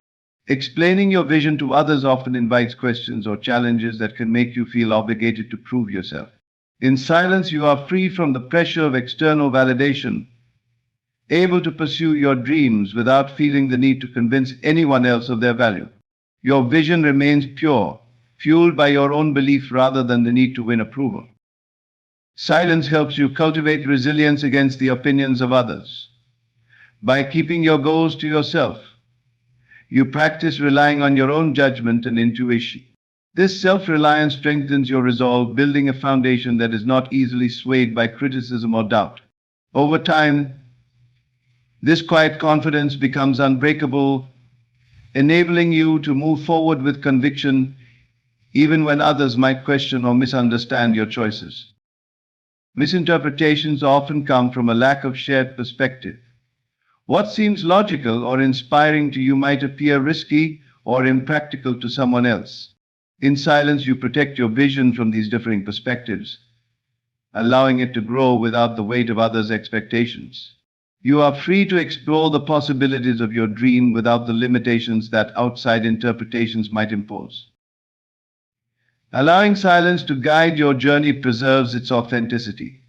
Explaining your vision to others often invites questions or challenges that can make you feel obligated to prove yourself. In silence, you are free from the pressure of external validation, able to pursue your dreams without feeling the need to convince anyone else of their value. Your vision remains pure, fueled by your own belief rather than the need to win approval. Silence helps you cultivate resilience against the opinions of others. By keeping your goals to yourself, you practice relying on your own judgment and intuition. This self-reliance strengthens your resolve, building a foundation that is not easily swayed by criticism or doubt. Over time, this quiet confidence becomes unbreakable, enabling you to move forward with conviction even when others might question or misunderstand your choices. Misinterpretations often come from a lack of shared perspective. What seems logical or inspiring to you might appear risky or impractical to someone else. In silence, you protect your vision from these differing perspectives, allowing it to grow without the weight of others' expectations. You are free to explore the possibilities of your dream without the limitations that outside interpretations might impose. Allowing silence to guide your journey preserves its authenticity.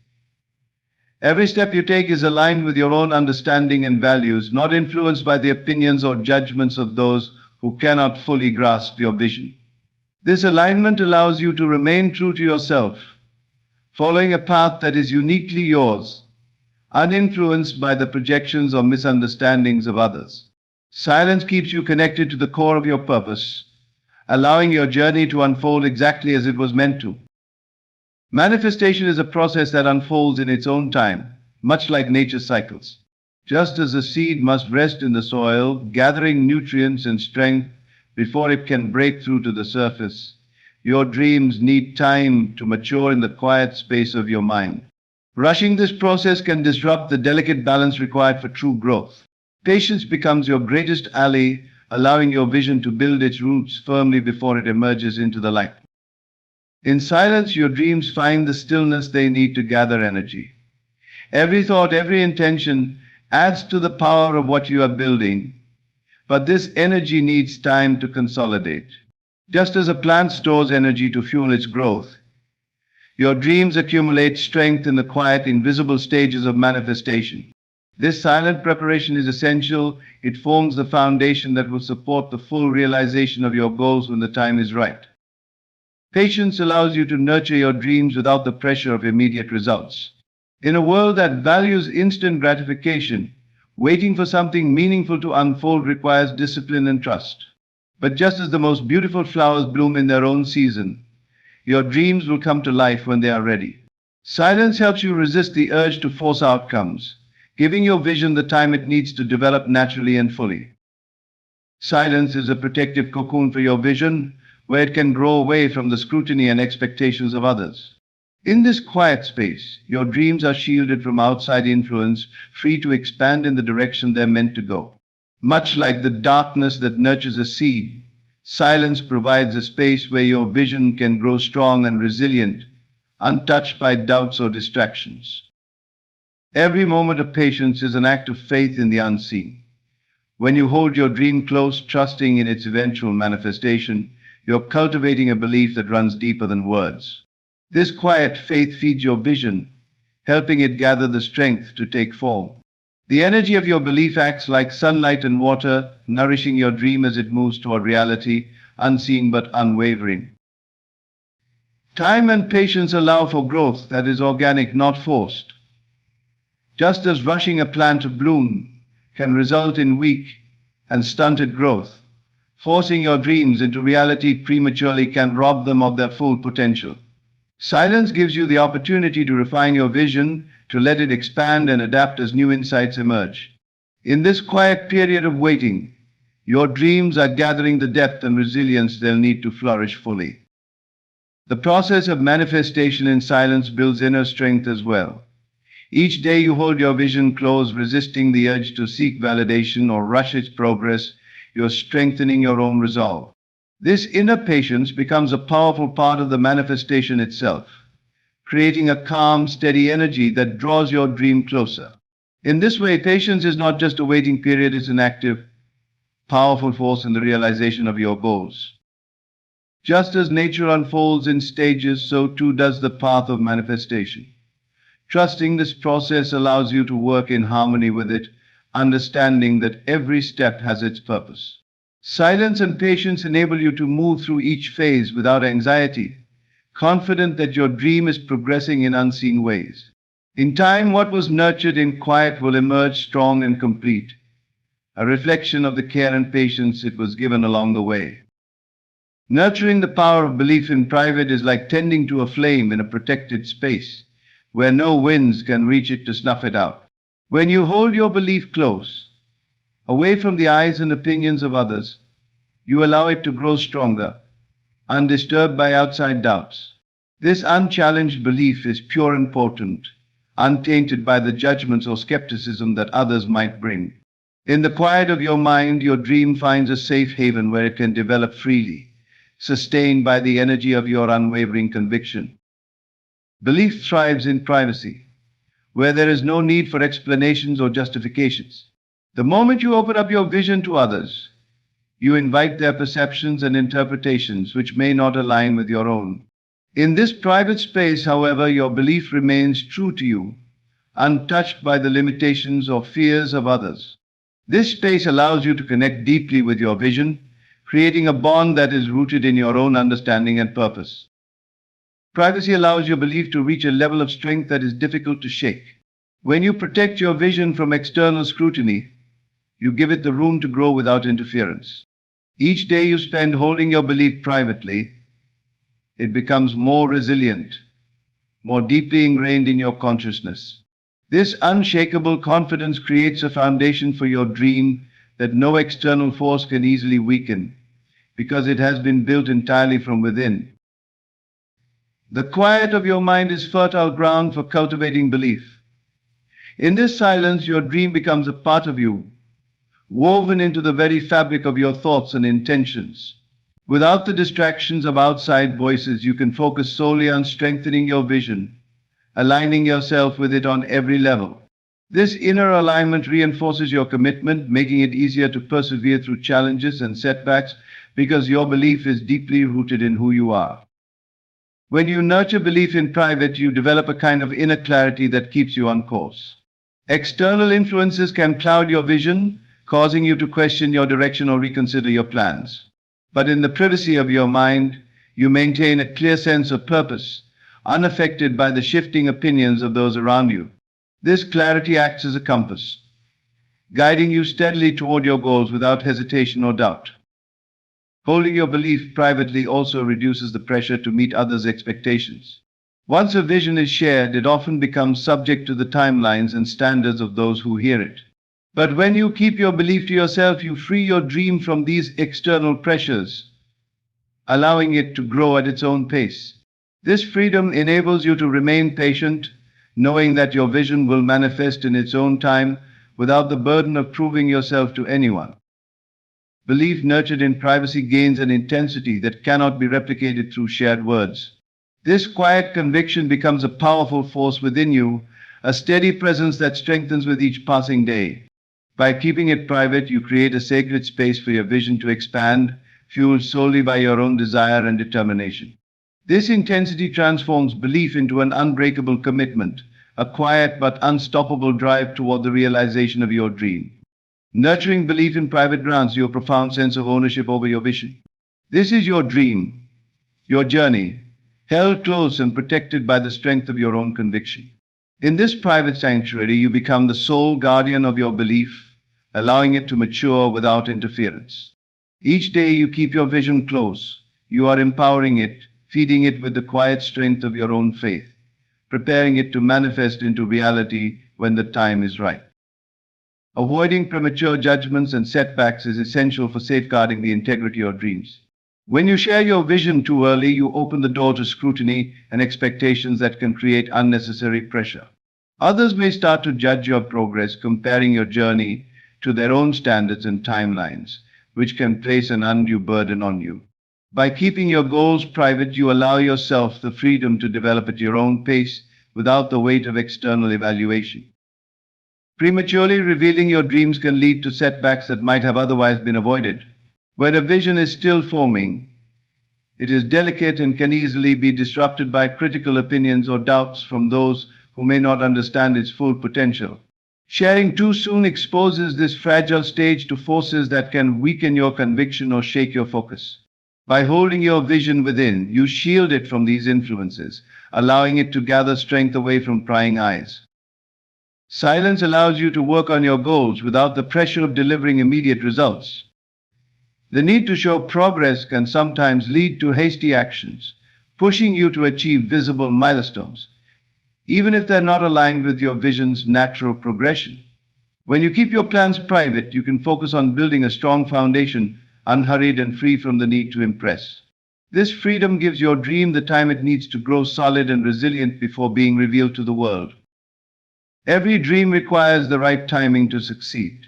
Every step you take is aligned with your own understanding and values, not influenced by the opinions or judgments of those who cannot fully grasp your vision. This alignment allows you to remain true to yourself, following a path that is uniquely yours, uninfluenced by the projections or misunderstandings of others. Silence keeps you connected to the core of your purpose, allowing your journey to unfold exactly as it was meant to. Manifestation is a process that unfolds in its own time, much like nature's cycles. Just as a seed must rest in the soil, gathering nutrients and strength before it can break through to the surface, your dreams need time to mature in the quiet space of your mind. Rushing this process can disrupt the delicate balance required for true growth. Patience becomes your greatest ally, allowing your vision to build its roots firmly before it emerges into the light. In silence, your dreams find the stillness they need to gather energy. Every thought, every intention adds to the power of what you are building, but this energy needs time to consolidate. Just as a plant stores energy to fuel its growth, your dreams accumulate strength in the quiet, invisible stages of manifestation. This silent preparation is essential. It forms the foundation that will support the full realization of your goals when the time is right. Patience allows you to nurture your dreams without the pressure of immediate results. In a world that values instant gratification, waiting for something meaningful to unfold requires discipline and trust. But just as the most beautiful flowers bloom in their own season, your dreams will come to life when they are ready. Silence helps you resist the urge to force outcomes, giving your vision the time it needs to develop naturally and fully. Silence is a protective cocoon for your vision, where it can grow away from the scrutiny and expectations of others. In this quiet space, your dreams are shielded from outside influence, free to expand in the direction they're meant to go. Much like the darkness that nurtures a seed, silence provides a space where your vision can grow strong and resilient, untouched by doubts or distractions. Every moment of patience is an act of faith in the unseen. When you hold your dream close, trusting in its eventual manifestation, you're cultivating a belief that runs deeper than words. This quiet faith feeds your vision, helping it gather the strength to take form. The energy of your belief acts like sunlight and water, nourishing your dream as it moves toward reality, unseen but unwavering. Time and patience allow for growth that is organic, not forced. Just as rushing a plant to bloom can result in weak and stunted growth, forcing your dreams into reality prematurely can rob them of their full potential. Silence gives you the opportunity to refine your vision, to let it expand and adapt as new insights emerge. In this quiet period of waiting, your dreams are gathering the depth and resilience they'll need to flourish fully. The process of manifestation in silence builds inner strength as well. Each day you hold your vision close, resisting the urge to seek validation or rush its progress, you're strengthening your own resolve. This inner patience becomes a powerful part of the manifestation itself, creating a calm, steady energy that draws your dream closer. In this way, patience is not just a waiting period, it's an active, powerful force in the realization of your goals. Just as nature unfolds in stages, so too does the path of manifestation. Trusting this process allows you to work in harmony with it, understanding that every step has its purpose. Silence and patience enable you to move through each phase without anxiety, confident that your dream is progressing in unseen ways. In time, what was nurtured in quiet will emerge strong and complete, a reflection of the care and patience it was given along the way. Nurturing the power of belief in private is like tending to a flame in a protected space, where no winds can reach it to snuff it out. When you hold your belief close, away from the eyes and opinions of others, you allow it to grow stronger, undisturbed by outside doubts. This unchallenged belief is pure and potent, untainted by the judgments or skepticism that others might bring. In the quiet of your mind, your dream finds a safe haven where it can develop freely, sustained by the energy of your unwavering conviction. Belief thrives in privacy, where there is no need for explanations or justifications. The moment you open up your vision to others, you invite their perceptions and interpretations which may not align with your own. In this private space, however, your belief remains true to you, untouched by the limitations or fears of others. This space allows you to connect deeply with your vision, creating a bond that is rooted in your own understanding and purpose. Privacy allows your belief to reach a level of strength that is difficult to shake. When you protect your vision from external scrutiny, you give it the room to grow without interference. Each day you spend holding your belief privately, it becomes more resilient, more deeply ingrained in your consciousness. This unshakable confidence creates a foundation for your dream that no external force can easily weaken, because it has been built entirely from within. The quiet of your mind is fertile ground for cultivating belief. In this silence, your dream becomes a part of you, woven into the very fabric of your thoughts and intentions. Without the distractions of outside voices, you can focus solely on strengthening your vision, aligning yourself with it on every level. This inner alignment reinforces your commitment, making it easier to persevere through challenges and setbacks because your belief is deeply rooted in who you are. When you nurture belief in private, you develop a kind of inner clarity that keeps you on course. External influences can cloud your vision, causing you to question your direction or reconsider your plans. But in the privacy of your mind, you maintain a clear sense of purpose, unaffected by the shifting opinions of those around you. This clarity acts as a compass, guiding you steadily toward your goals without hesitation or doubt. Holding your belief privately also reduces the pressure to meet others' expectations. Once a vision is shared, it often becomes subject to the timelines and standards of those who hear it. But when you keep your belief to yourself, you free your dream from these external pressures, allowing it to grow at its own pace. This freedom enables you to remain patient, knowing that your vision will manifest in its own time without the burden of proving yourself to anyone. Belief nurtured in privacy gains an intensity that cannot be replicated through shared words. This quiet conviction becomes a powerful force within you, a steady presence that strengthens with each passing day. By keeping it private, you create a sacred space for your vision to expand, fueled solely by your own desire and determination. This intensity transforms belief into an unbreakable commitment, a quiet but unstoppable drive toward the realization of your dream. Nurturing belief in private grants you a profound sense of ownership over your vision. This is your dream, your journey, held close and protected by the strength of your own conviction. In this private sanctuary, you become the sole guardian of your belief, allowing it to mature without interference. Each day you keep your vision close, you are empowering it, feeding it with the quiet strength of your own faith, preparing it to manifest into reality when the time is right. Avoiding premature judgments and setbacks is essential for safeguarding the integrity of dreams. When you share your vision too early, you open the door to scrutiny and expectations that can create unnecessary pressure. Others may start to judge your progress, comparing your journey to their own standards and timelines, which can place an undue burden on you. By keeping your goals private, you allow yourself the freedom to develop at your own pace without the weight of external evaluation. Prematurely revealing your dreams can lead to setbacks that might have otherwise been avoided. When a vision is still forming, it is delicate and can easily be disrupted by critical opinions or doubts from those who may not understand its full potential. Sharing too soon exposes this fragile stage to forces that can weaken your conviction or shake your focus. By holding your vision within, you shield it from these influences, allowing it to gather strength away from prying eyes. Silence allows you to work on your goals without the pressure of delivering immediate results. The need to show progress can sometimes lead to hasty actions, pushing you to achieve visible milestones, even if they're not aligned with your vision's natural progression. When you keep your plans private, you can focus on building a strong foundation, unhurried and free from the need to impress. This freedom gives your dream the time it needs to grow solid and resilient before being revealed to the world. Every dream requires the right timing to succeed.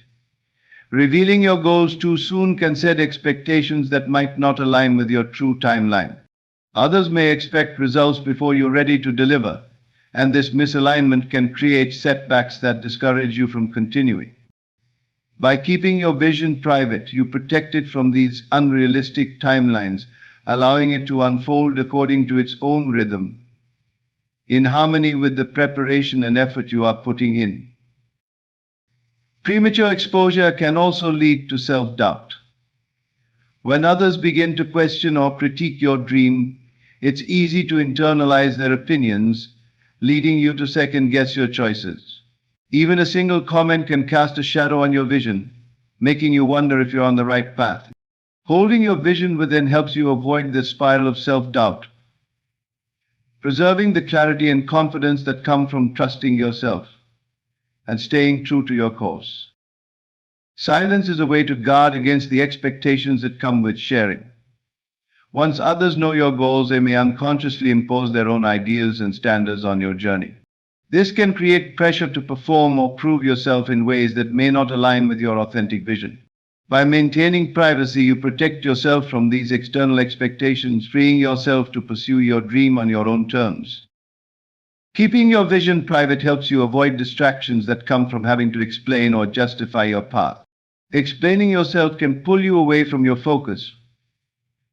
Revealing your goals too soon can set expectations that might not align with your true timeline. Others may expect results before you're ready to deliver, and this misalignment can create setbacks that discourage you from continuing. By keeping your vision private, you protect it from these unrealistic timelines, allowing it to unfold according to its own rhythm, in harmony with the preparation and effort you are putting in. Premature exposure can also lead to self-doubt. When others begin to question or critique your dream, it's easy to internalize their opinions, leading you to second-guess your choices. Even a single comment can cast a shadow on your vision, making you wonder if you're on the right path. Holding your vision within helps you avoid this spiral of self-doubt, preserving the clarity and confidence that come from trusting yourself and staying true to your course. Silence is a way to guard against the expectations that come with sharing. Once others know your goals, they may unconsciously impose their own ideas and standards on your journey. This can create pressure to perform or prove yourself in ways that may not align with your authentic vision. By maintaining privacy, you protect yourself from these external expectations, freeing yourself to pursue your dream on your own terms. Keeping your vision private helps you avoid distractions that come from having to explain or justify your path. Explaining yourself can pull you away from your focus,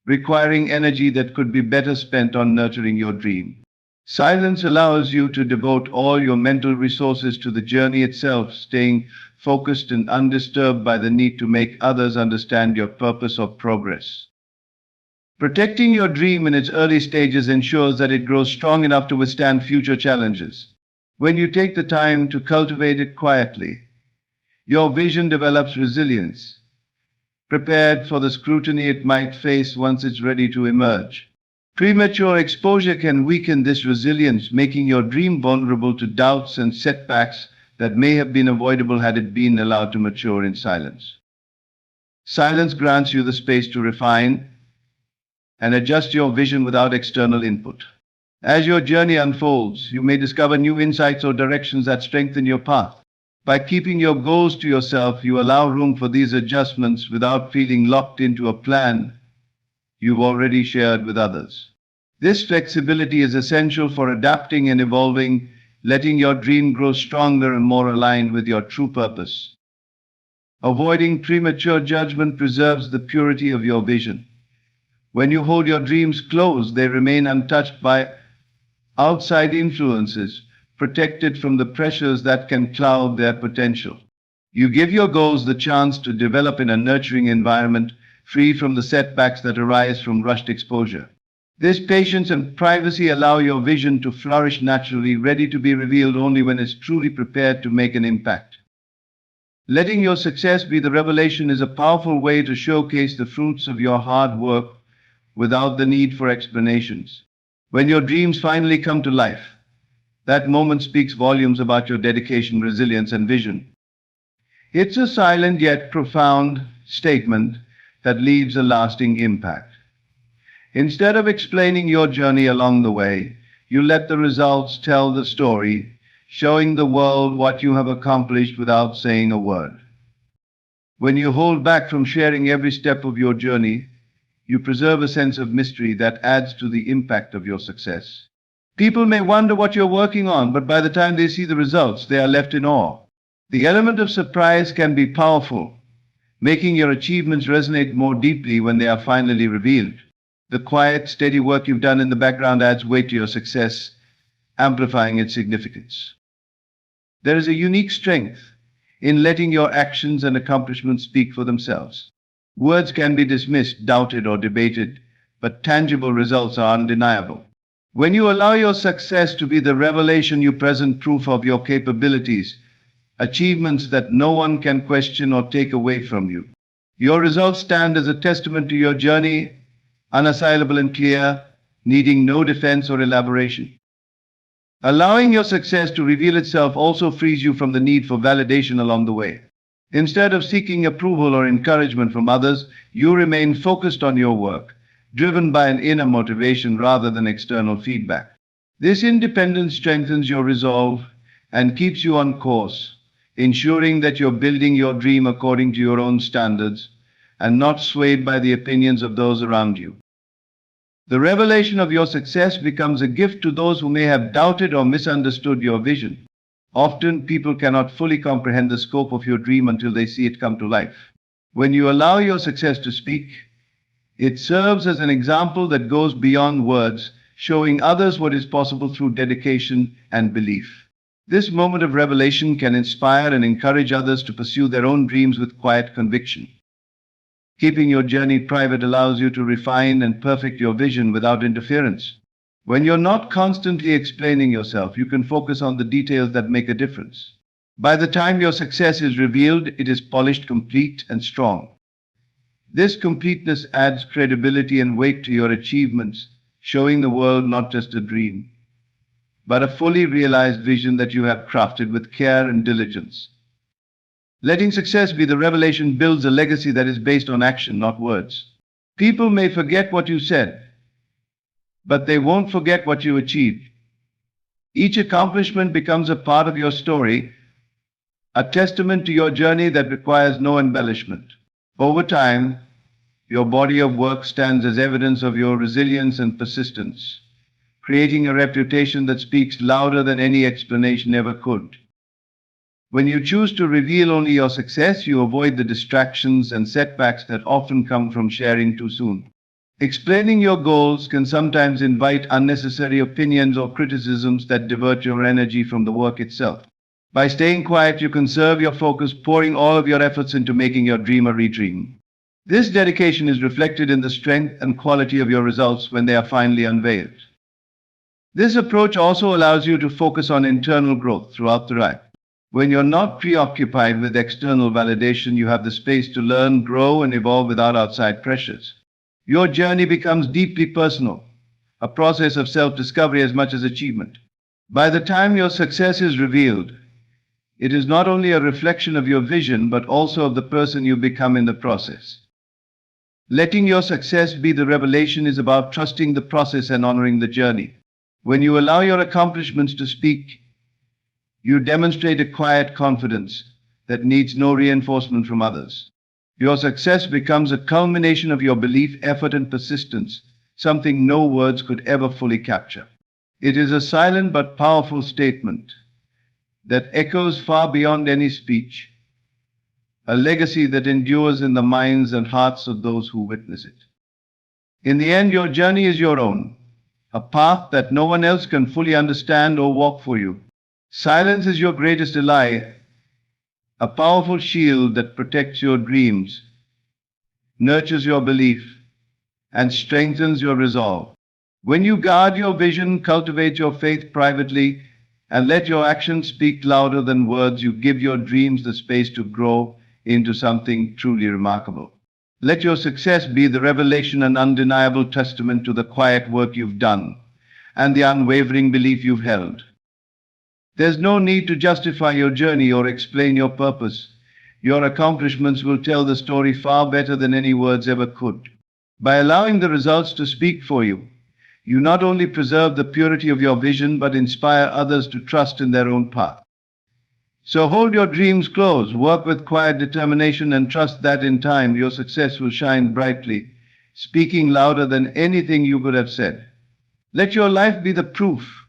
requiring energy that could be better spent on nurturing your dream. Silence allows you to devote all your mental resources to the journey itself, staying focused and undisturbed by the need to make others understand your purpose or progress. Protecting your dream in its early stages ensures that it grows strong enough to withstand future challenges. When you take the time to cultivate it quietly, your vision develops resilience, prepared for the scrutiny it might face once it's ready to emerge. Premature exposure can weaken this resilience, making your dream vulnerable to doubts and setbacks that may have been avoidable had it been allowed to mature in silence. Silence grants you the space to refine and adjust your vision without external input. As your journey unfolds, you may discover new insights or directions that strengthen your path. By keeping your goals to yourself, you allow room for these adjustments without feeling locked into a plan you've already shared with others. This flexibility is essential for adapting and evolving, letting your dream grow stronger and more aligned with your true purpose. Avoiding premature judgment preserves the purity of your vision. When you hold your dreams close, they remain untouched by outside influences, protected from the pressures that can cloud their potential. You give your goals the chance to develop in a nurturing environment, free from the setbacks that arise from rushed exposure. This patience and privacy allow your vision to flourish naturally, ready to be revealed only when it's truly prepared to make an impact. Letting your success be the revelation is a powerful way to showcase the fruits of your hard work without the need for explanations. When your dreams finally come to life, That moment speaks volumes about your dedication, resilience, and vision. It's a silent yet profound statement that leaves a lasting impact. Instead of explaining your journey along the way, you let the results tell the story, showing the world what you have accomplished without saying a word. When you hold back from sharing every step of your journey, you preserve a sense of mystery that adds to the impact of your success. People may wonder what you're working on, but by the time they see the results, they are left in awe. The element of surprise can be powerful, making your achievements resonate more deeply when they are finally revealed. The quiet, steady work you've done in the background adds weight to your success, amplifying its significance. There is a unique strength in letting your actions and accomplishments speak for themselves. Words can be dismissed, doubted, or debated, but tangible results are undeniable. When you allow your success to be the revelation, you present proof of your capabilities, achievements that no one can question or take away from you. Your results stand as a testament to your journey, unassailable and clear, needing no defense or elaboration. Allowing your success to reveal itself also frees you from the need for validation along the way. Instead of seeking approval or encouragement from others, you remain focused on your work, driven by an inner motivation rather than external feedback. This independence strengthens your resolve and keeps you on course, ensuring that you're building your dream according to your own standards and not swayed by the opinions of those around you. The revelation of your success becomes a gift to those who may have doubted or misunderstood your vision. Often, people cannot fully comprehend the scope of your dream until they see it come to life. When you allow your success to speak, it serves as an example that goes beyond words, showing others what is possible through dedication and belief. This moment of revelation can inspire and encourage others to pursue their own dreams with quiet conviction. Keeping your journey private allows you to refine and perfect your vision without interference. When you're not constantly explaining yourself, you can focus on the details that make a difference. By the time your success is revealed, it is polished, complete, and strong. This completeness adds credibility and weight to your achievements, showing the world not just a dream, but a fully realized vision that you have crafted with care and diligence. Letting success be the revelation builds a legacy that is based on action, not words. People may forget what you said, but they won't forget what you achieved. Each accomplishment becomes a part of your story, a testament to your journey that requires no embellishment. Over time, your body of work stands as evidence of your resilience and persistence, creating a reputation that speaks louder than any explanation ever could. When you choose to reveal only your success, you avoid the distractions and setbacks that often come from sharing too soon. Explaining your goals can sometimes invite unnecessary opinions or criticisms that divert your energy from the work itself. By staying quiet, you conserve your focus, pouring all of your efforts into making your dream a redream. This dedication is reflected in the strength and quality of your results when they are finally unveiled. This approach also allows you to focus on internal growth throughout the ride. When you're not preoccupied with external validation, you have the space to learn, grow, and evolve without outside pressures. Your journey becomes deeply personal, a process of self-discovery as much as achievement. By the time your success is revealed, it is not only a reflection of your vision, but also of the person you become in the process. Letting your success be the revelation is about trusting the process and honoring the journey. When you allow your accomplishments to speak, you demonstrate a quiet confidence that needs no reinforcement from others. Your success becomes a culmination of your belief, effort, and persistence, something no words could ever fully capture. It is a silent but powerful statement that echoes far beyond any speech, a legacy that endures in the minds and hearts of those who witness it. In the end, your journey is your own, a path that no one else can fully understand or walk for you. Silence is your greatest ally, a powerful shield that protects your dreams, nurtures your belief, and strengthens your resolve. When you guard your vision, cultivate your faith privately, and let your actions speak louder than words, you give your dreams the space to grow into something truly remarkable. Let your success be the revelation and undeniable testament to the quiet work you've done and the unwavering belief you've held. There's no need to justify your journey or explain your purpose. Your accomplishments will tell the story far better than any words ever could. By allowing the results to speak for you, you not only preserve the purity of your vision, but inspire others to trust in their own path. So hold your dreams close, work with quiet determination, and trust that in time your success will shine brightly, speaking louder than anything you could have said. Let your life be the proof,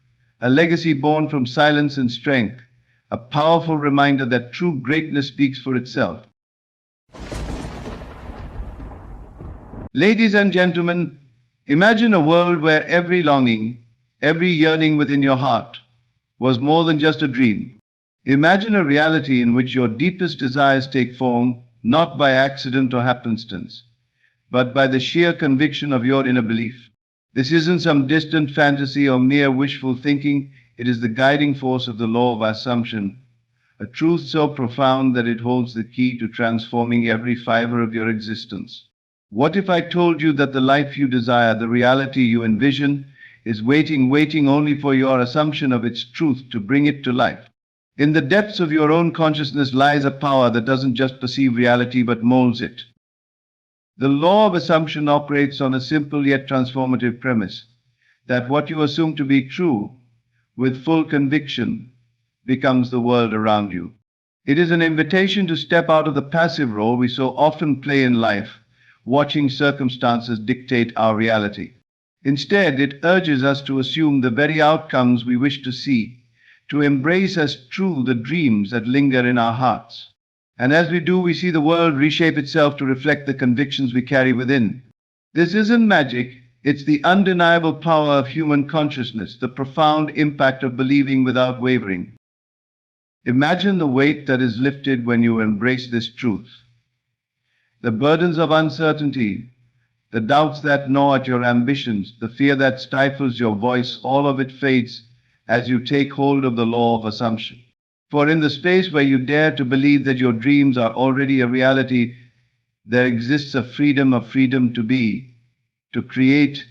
a legacy born from silence and strength, a powerful reminder that true greatness speaks for itself. Ladies and gentlemen, imagine a world where every longing, every yearning within your heart was more than just a dream. Imagine a reality in which your deepest desires take form, not by accident or happenstance, but by the sheer conviction of your inner belief. This isn't some distant fantasy or mere wishful thinking, it is the guiding force of the law of assumption, a truth so profound that it holds the key to transforming every fiber of your existence. What if I told you that the life you desire, the reality you envision, is waiting only for your assumption of its truth to bring it to life? In the depths of your own consciousness lies a power that doesn't just perceive reality but molds it. The law of assumption operates on a simple yet transformative premise that what you assume to be true, with full conviction, becomes the world around you. It is an invitation to step out of the passive role we so often play in life, watching circumstances dictate our reality. Instead, it urges us to assume the very outcomes we wish to see, to embrace as true the dreams that linger in our hearts. And as we do, we see the world reshape itself to reflect the convictions we carry within. This isn't magic, it's the undeniable power of human consciousness, the profound impact of believing without wavering. Imagine the weight that is lifted when you embrace this truth. The burdens of uncertainty, the doubts that gnaw at your ambitions, the fear that stifles your voice, all of it fades as you take hold of the law of assumption. For in the space where you dare to believe that your dreams are already a reality, there exists a freedom to be, to create,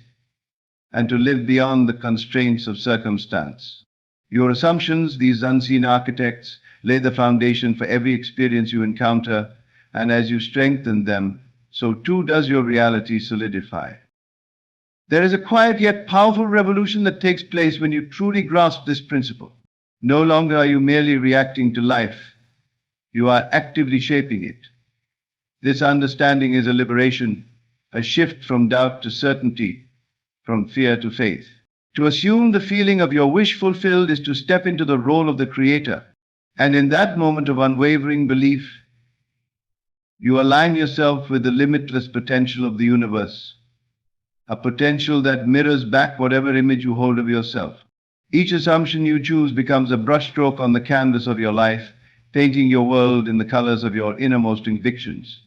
and to live beyond the constraints of circumstance. Your assumptions, these unseen architects, lay the foundation for every experience you encounter, and as you strengthen them, so too does your reality solidify. There is a quiet yet powerful revolution that takes place when you truly grasp this principle. No longer are you merely reacting to life, you are actively shaping it. This understanding is a liberation, a shift from doubt to certainty, from fear to faith. To assume the feeling of your wish fulfilled is to step into the role of the creator, and in that moment of unwavering belief, you align yourself with the limitless potential of the universe, a potential that mirrors back whatever image you hold of yourself. Each assumption you choose becomes a brushstroke on the canvas of your life, painting your world in the colors of your innermost convictions.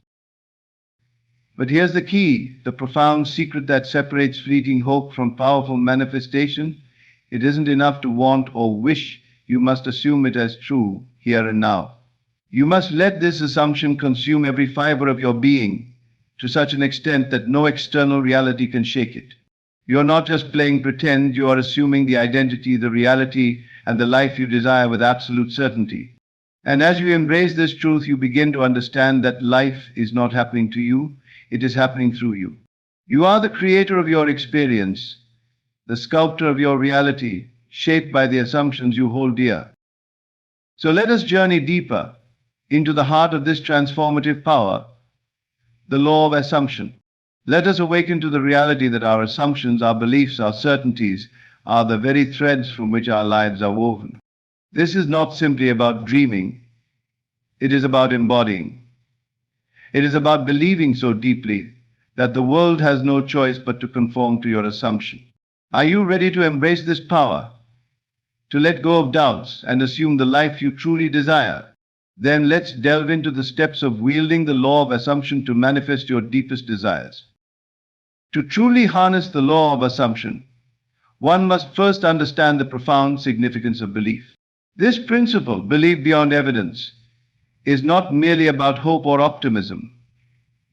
But here's the key, the profound secret that separates fleeting hope from powerful manifestation. It isn't enough to want or wish, you must assume it as true, here and now. You must let this assumption consume every fiber of your being, to such an extent that no external reality can shake it. You're not just playing pretend, you are assuming the identity, the reality, and the life you desire with absolute certainty. And as you embrace this truth, you begin to understand that life is not happening to you, it is happening through you. You are the creator of your experience, the sculptor of your reality, shaped by the assumptions you hold dear. So let us journey deeper into the heart of this transformative power, the law of assumption. Let us awaken to the reality that our assumptions, our beliefs, our certainties are the very threads from which our lives are woven. This is not simply about dreaming, it is about embodying. It is about believing so deeply that the world has no choice but to conform to your assumption. Are you ready to embrace this power? To let go of doubts and assume the life you truly desire? Then let's delve into the steps of wielding the law of assumption to manifest your deepest desires. To truly harness the law of assumption, one must first understand the profound significance of belief. This principle, belief beyond evidence, is not merely about hope or optimism.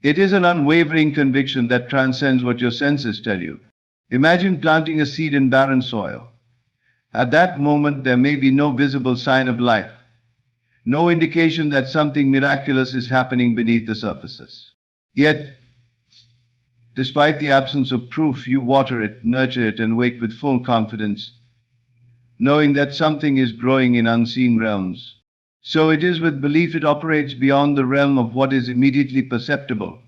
It is an unwavering conviction that transcends what your senses tell you. Imagine planting a seed in barren soil. At that moment, there may be no visible sign of life, no indication that something miraculous is happening beneath the surfaces. Yet, despite the absence of proof, you water it, nurture it, and wait with full confidence, knowing that something is growing in unseen realms. So it is with belief. It operates beyond the realm of what is immediately perceptible,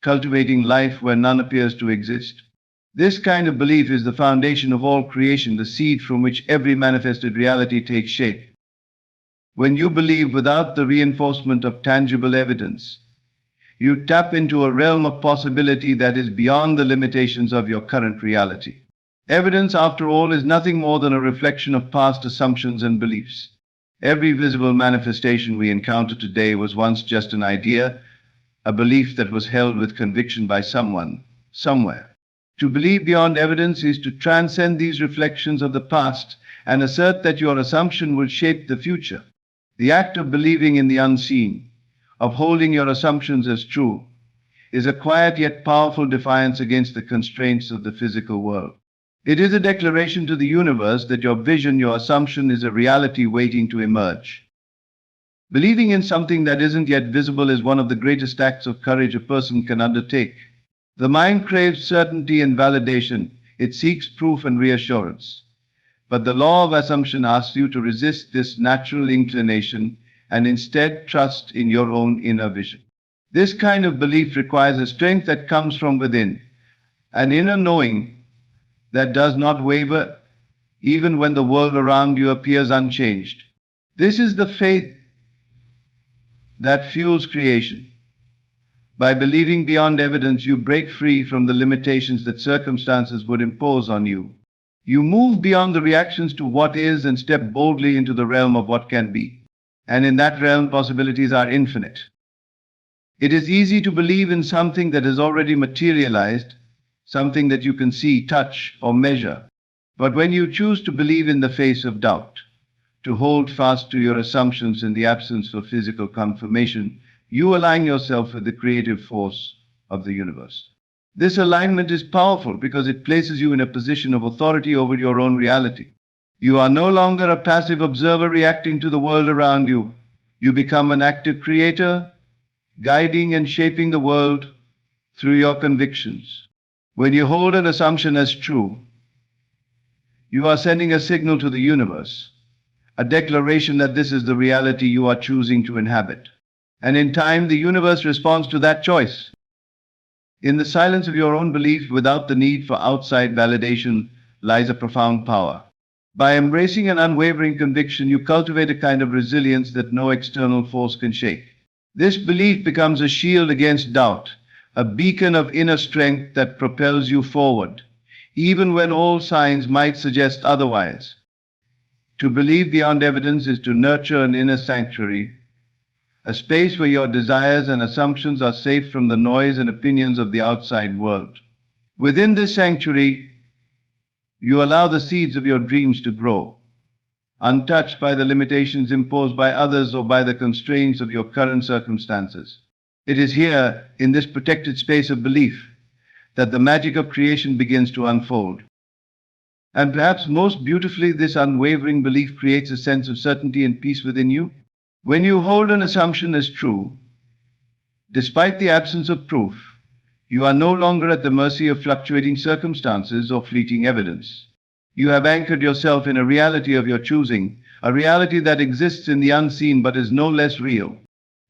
cultivating life where none appears to exist. This kind of belief is the foundation of all creation, the seed from which every manifested reality takes shape. When you believe without the reinforcement of tangible evidence, you tap into a realm of possibility that is beyond the limitations of your current reality. Evidence, after all, is nothing more than a reflection of past assumptions and beliefs. Every visible manifestation we encounter today was once just an idea, a belief that was held with conviction by someone, somewhere. To believe beyond evidence is to transcend these reflections of the past and assert that your assumption will shape the future. The act of believing in the unseen, of holding your assumptions as true, is a quiet yet powerful defiance against the constraints of the physical world. It is a declaration to the universe that your vision, your assumption, is a reality waiting to emerge. Believing in something that isn't yet visible is one of the greatest acts of courage a person can undertake. The mind craves certainty and validation. It seeks proof and reassurance. But the law of assumption asks you to resist this natural inclination and instead trust in your own inner vision. This kind of belief requires a strength that comes from within, an inner knowing that does not waver even when the world around you appears unchanged. This is the faith that fuels creation. By believing beyond evidence, you break free from the limitations that circumstances would impose on you. You move beyond the reactions to what is and step boldly into the realm of what can be. And in that realm, possibilities are infinite. It is easy to believe in something that has already materialized, something that you can see, touch, or measure. But when you choose to believe in the face of doubt, to hold fast to your assumptions in the absence of physical confirmation, you align yourself with the creative force of the universe. This alignment is powerful because it places you in a position of authority over your own reality. You are no longer a passive observer reacting to the world around you. You become an active creator, guiding and shaping the world through your convictions. When you hold an assumption as true, you are sending a signal to the universe, a declaration that this is the reality you are choosing to inhabit. And in time, the universe responds to that choice. In the silence of your own belief, without the need for outside validation, lies a profound power. By embracing an unwavering conviction, you cultivate a kind of resilience that no external force can shake. This belief becomes a shield against doubt, a beacon of inner strength that propels you forward, even when all signs might suggest otherwise. To believe beyond evidence is to nurture an inner sanctuary, a space where your desires and assumptions are safe from the noise and opinions of the outside world. Within this sanctuary, you allow the seeds of your dreams to grow, untouched by the limitations imposed by others or by the constraints of your current circumstances. It is here, in this protected space of belief, that the magic of creation begins to unfold. And perhaps most beautifully, this unwavering belief creates a sense of certainty and peace within you. When you hold an assumption as true, despite the absence of proof, you are no longer at the mercy of fluctuating circumstances or fleeting evidence. You have anchored yourself in a reality of your choosing, a reality that exists in the unseen but is no less real.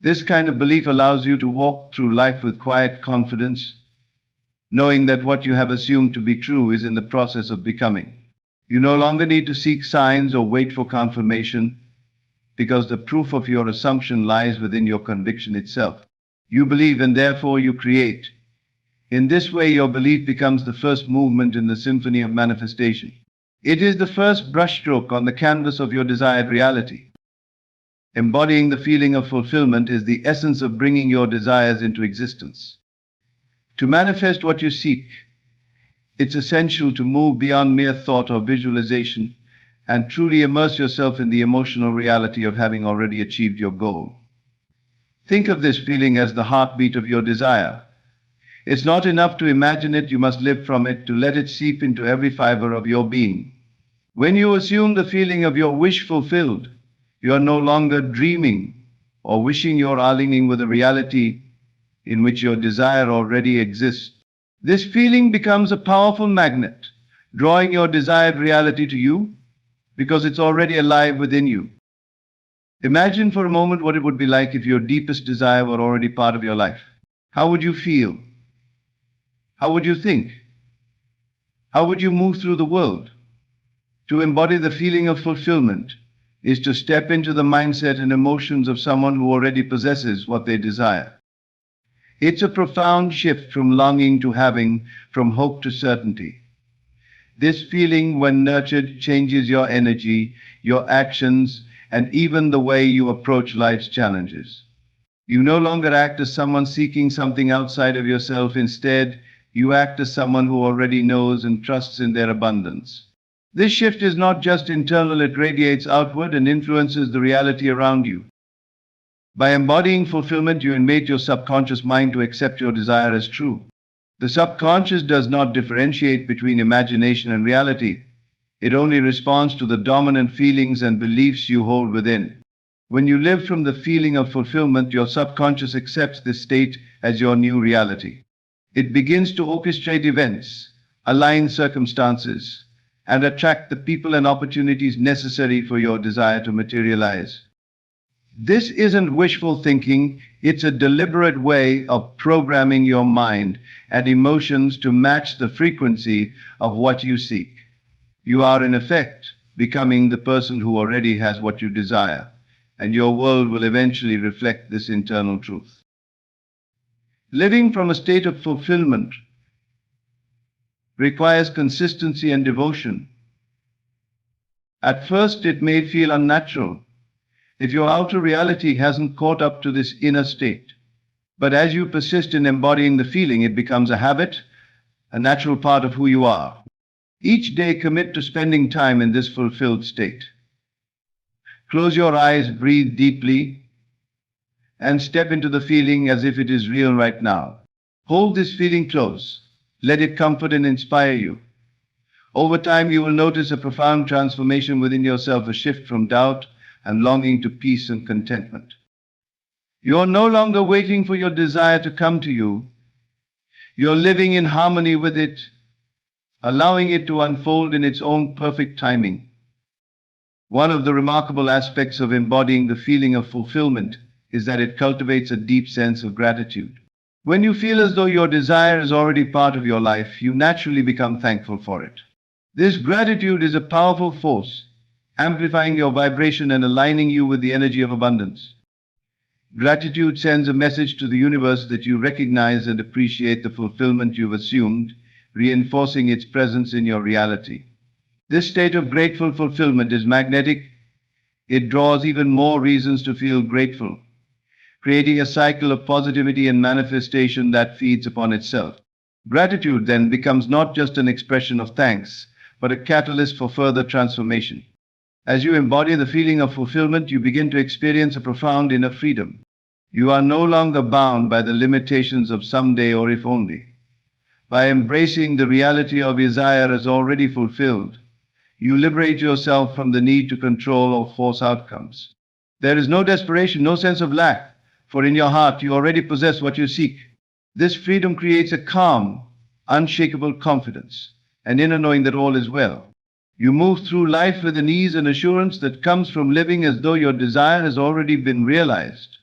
This kind of belief allows you to walk through life with quiet confidence, knowing that what you have assumed to be true is in the process of becoming. You no longer need to seek signs or wait for confirmation, because the proof of your assumption lies within your conviction itself. You believe and therefore you create. In this way, your belief becomes the first movement in the symphony of manifestation. It is the first brushstroke on the canvas of your desired reality. Embodying the feeling of fulfillment is the essence of bringing your desires into existence. To manifest what you seek, it's essential to move beyond mere thought or visualization and truly immerse yourself in the emotional reality of having already achieved your goal. Think of this feeling as the heartbeat of your desire. It's not enough to imagine it, you must live from it, to let it seep into every fiber of your being. When you assume the feeling of your wish fulfilled, you are no longer dreaming or wishing, you're aligning with a reality in which your desire already exists. This feeling becomes a powerful magnet, drawing your desired reality to you because it's already alive within you. Imagine for a moment what it would be like if your deepest desire were already part of your life. How would you feel? How would you think? How would you move through the world? To embody the feeling of fulfillment is to step into the mindset and emotions of someone who already possesses what they desire. It's a profound shift from longing to having, from hope to certainty. This feeling, when nurtured, changes your energy, your actions, and even the way you approach life's challenges. You no longer act as someone seeking something outside of yourself. Instead, you act as someone who already knows and trusts in their abundance. This shift is not just internal, it radiates outward and influences the reality around you. By embodying fulfillment, you invite your subconscious mind to accept your desire as true. The subconscious does not differentiate between imagination and reality. It only responds to the dominant feelings and beliefs you hold within. When you live from the feeling of fulfillment, your subconscious accepts this state as your new reality. It begins to orchestrate events, align circumstances, and attract the people and opportunities necessary for your desire to materialize. This isn't wishful thinking, it's a deliberate way of programming your mind and emotions to match the frequency of what you seek. You are, in effect, becoming the person who already has what you desire, and your world will eventually reflect this internal truth. Living from a state of fulfillment requires consistency and devotion. At first, it may feel unnatural if your outer reality hasn't caught up to this inner state. But as you persist in embodying the feeling, it becomes a habit, a natural part of who you are. Each day, commit to spending time in this fulfilled state. Close your eyes, breathe deeply, and step into the feeling as if it is real right now. Hold this feeling close. Let it comfort and inspire you. Over time, you will notice a profound transformation within yourself, a shift from doubt and longing to peace and contentment. You're no longer waiting for your desire to come to you. You're living in harmony with it, allowing it to unfold in its own perfect timing. One of the remarkable aspects of embodying the feeling of fulfillment is that it cultivates a deep sense of gratitude. When you feel as though your desire is already part of your life, you naturally become thankful for it. This gratitude is a powerful force, amplifying your vibration and aligning you with the energy of abundance. Gratitude sends a message to the universe that you recognize and appreciate the fulfillment you've assumed, reinforcing its presence in your reality. This state of grateful fulfillment is magnetic. It draws even more reasons to feel grateful, creating a cycle of positivity and manifestation that feeds upon itself. Gratitude then becomes not just an expression of thanks, but a catalyst for further transformation. As you embody the feeling of fulfillment, you begin to experience a profound inner freedom. You are no longer bound by the limitations of someday or if only. By embracing the reality of desire as already fulfilled, you liberate yourself from the need to control or force outcomes. There is no desperation, no sense of lack, for in your heart you already possess what you seek. This freedom creates a calm, unshakable confidence, an inner knowing that all is well. You move through life with an ease and assurance that comes from living as though your desire has already been realized.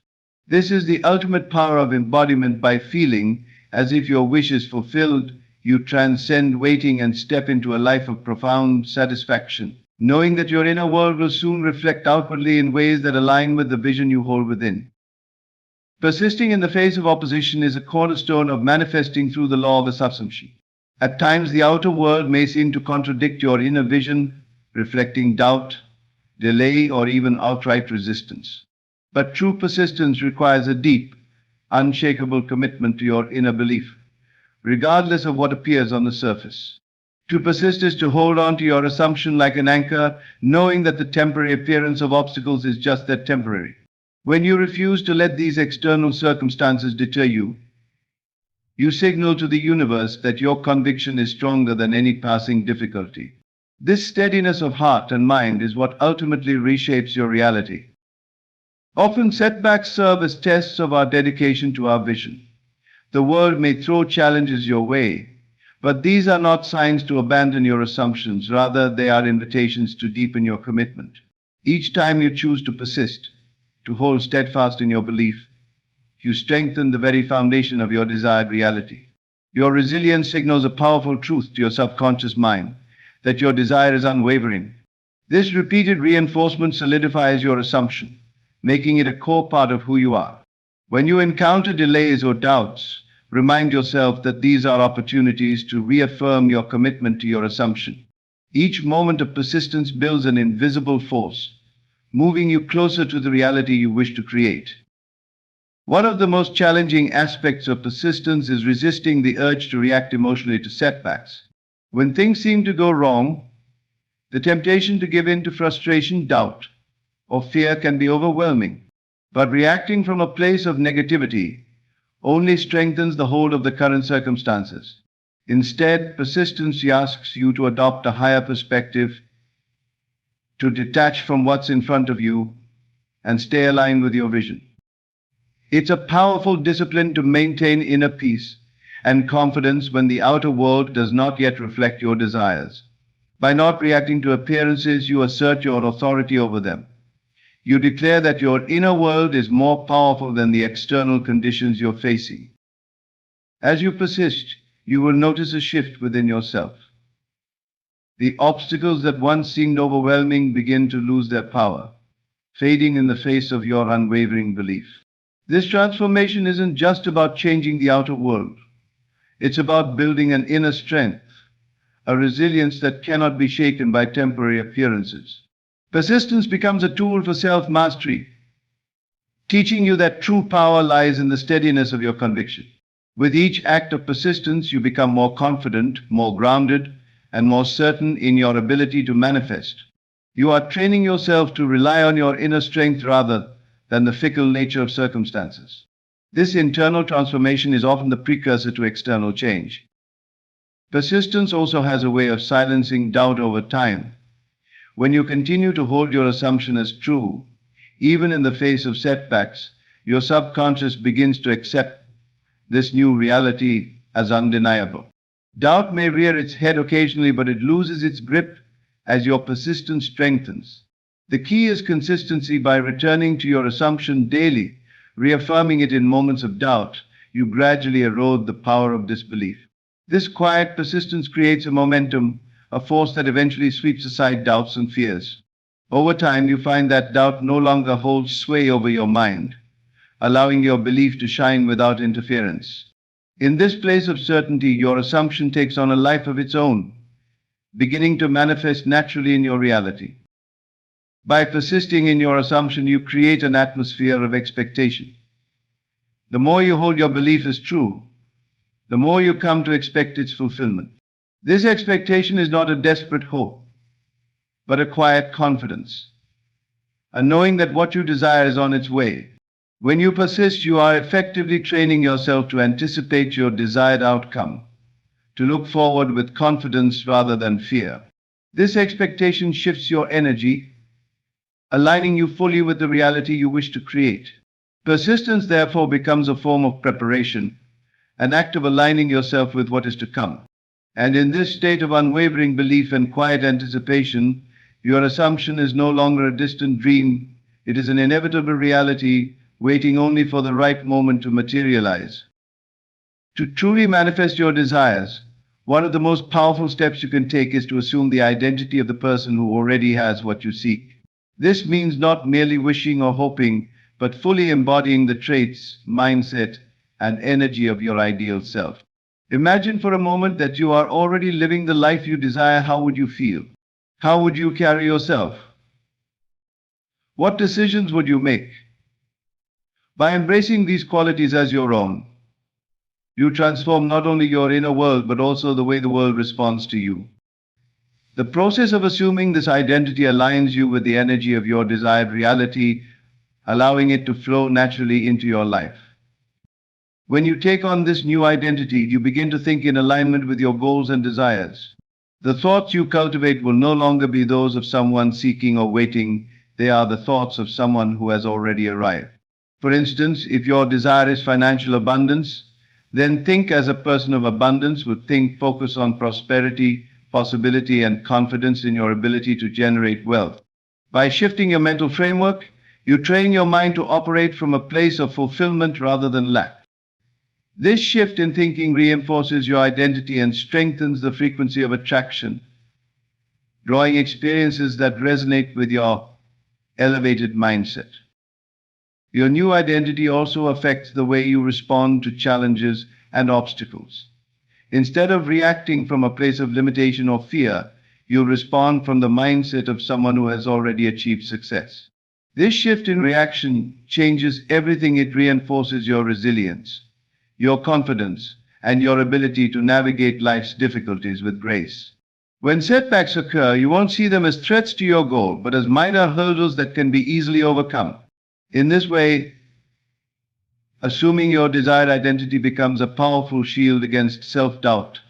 This is the ultimate power of embodiment. By feeling as if your wish is fulfilled, you transcend waiting and step into a life of profound satisfaction, knowing that your inner world will soon reflect outwardly in ways that align with the vision you hold within. Persisting in the face of opposition is a cornerstone of manifesting through the law of assumption. At times, the outer world may seem to contradict your inner vision, reflecting doubt, delay, or even outright resistance. But true persistence requires a deep, unshakable commitment to your inner belief, regardless of what appears on the surface. To persist is to hold on to your assumption like an anchor, knowing that the temporary appearance of obstacles is just that, temporary. When you refuse to let these external circumstances deter you, you signal to the universe that your conviction is stronger than any passing difficulty. This steadiness of heart and mind is what ultimately reshapes your reality. Often setbacks serve as tests of our dedication to our vision. The world may throw challenges your way, but these are not signs to abandon your assumptions. Rather, they are invitations to deepen your commitment. Each time you choose to persist, to hold steadfast in your belief, you strengthen the very foundation of your desired reality. Your resilience signals a powerful truth to your subconscious mind that your desire is unwavering. This repeated reinforcement solidifies your assumption, making it a core part of who you are. When you encounter delays or doubts, remind yourself that these are opportunities to reaffirm your commitment to your assumption. Each moment of persistence builds an invisible force, moving you closer to the reality you wish to create. One of the most challenging aspects of persistence is resisting the urge to react emotionally to setbacks. When things seem to go wrong, the temptation to give in to frustration, doubt, or fear can be overwhelming. But reacting from a place of negativity only strengthens the hold of the current circumstances. Instead, persistence asks you to adopt a higher perspective, to detach from what's in front of you, and stay aligned with your vision. It's a powerful discipline to maintain inner peace and confidence when the outer world does not yet reflect your desires. By not reacting to appearances, you assert your authority over them. You declare that your inner world is more powerful than the external conditions you're facing. As you persist, you will notice a shift within yourself. The obstacles that once seemed overwhelming begin to lose their power, fading in the face of your unwavering belief. This transformation isn't just about changing the outer world. It's about building an inner strength, a resilience that cannot be shaken by temporary appearances. Persistence becomes a tool for self-mastery, teaching you that true power lies in the steadiness of your conviction. With each act of persistence, you become more confident, more grounded, and more certain in your ability to manifest. You are training yourself to rely on your inner strength rather than the fickle nature of circumstances. This internal transformation is often the precursor to external change. Persistence also has a way of silencing doubt over time. When you continue to hold your assumption as true, even in the face of setbacks, your subconscious begins to accept this new reality as undeniable. Doubt may rear its head occasionally, but it loses its grip as your persistence strengthens. The key is consistency. By returning to your assumption daily, reaffirming it in moments of doubt, you gradually erode the power of disbelief. This quiet persistence creates a momentum, a force that eventually sweeps aside doubts and fears. Over time, you find that doubt no longer holds sway over your mind, allowing your belief to shine without interference. In this place of certainty, your assumption takes on a life of its own, beginning to manifest naturally in your reality. By persisting in your assumption, you create an atmosphere of expectation. The more you hold your belief as true, the more you come to expect its fulfillment. This expectation is not a desperate hope, but a quiet confidence, a knowing that what you desire is on its way. When you persist, you are effectively training yourself to anticipate your desired outcome, to look forward with confidence rather than fear. This expectation shifts your energy, aligning you fully with the reality you wish to create. Persistence, therefore, becomes a form of preparation, an act of aligning yourself with what is to come. And in this state of unwavering belief and quiet anticipation, your assumption is no longer a distant dream. It is an inevitable reality, waiting only for the right moment to materialize. To truly manifest your desires, one of the most powerful steps you can take is to assume the identity of the person who already has what you seek. This means not merely wishing or hoping, but fully embodying the traits, mindset, and energy of your ideal self. Imagine for a moment that you are already living the life you desire. How would you feel? How would you carry yourself? What decisions would you make? By embracing these qualities as your own, you transform not only your inner world but also the way the world responds to you. The process of assuming this identity aligns you with the energy of your desired reality, allowing it to flow naturally into your life. When you take on this new identity, you begin to think in alignment with your goals and desires. The thoughts you cultivate will no longer be those of someone seeking or waiting. They are the thoughts of someone who has already arrived. For instance, if your desire is financial abundance, then think as a person of abundance would think, focus on prosperity, possibility, and confidence in your ability to generate wealth. By shifting your mental framework, you train your mind to operate from a place of fulfillment rather than lack. This shift in thinking reinforces your identity and strengthens the frequency of attraction, drawing experiences that resonate with your elevated mindset. Your new identity also affects the way you respond to challenges and obstacles. Instead of reacting from a place of limitation or fear, you'll respond from the mindset of someone who has already achieved success. This shift in reaction changes everything. It reinforces your resilience, your confidence, and your ability to navigate life's difficulties with grace. When setbacks occur, you won't see them as threats to your goal, but as minor hurdles that can be easily overcome. In this way, assuming your desired identity becomes a powerful shield against self-doubt,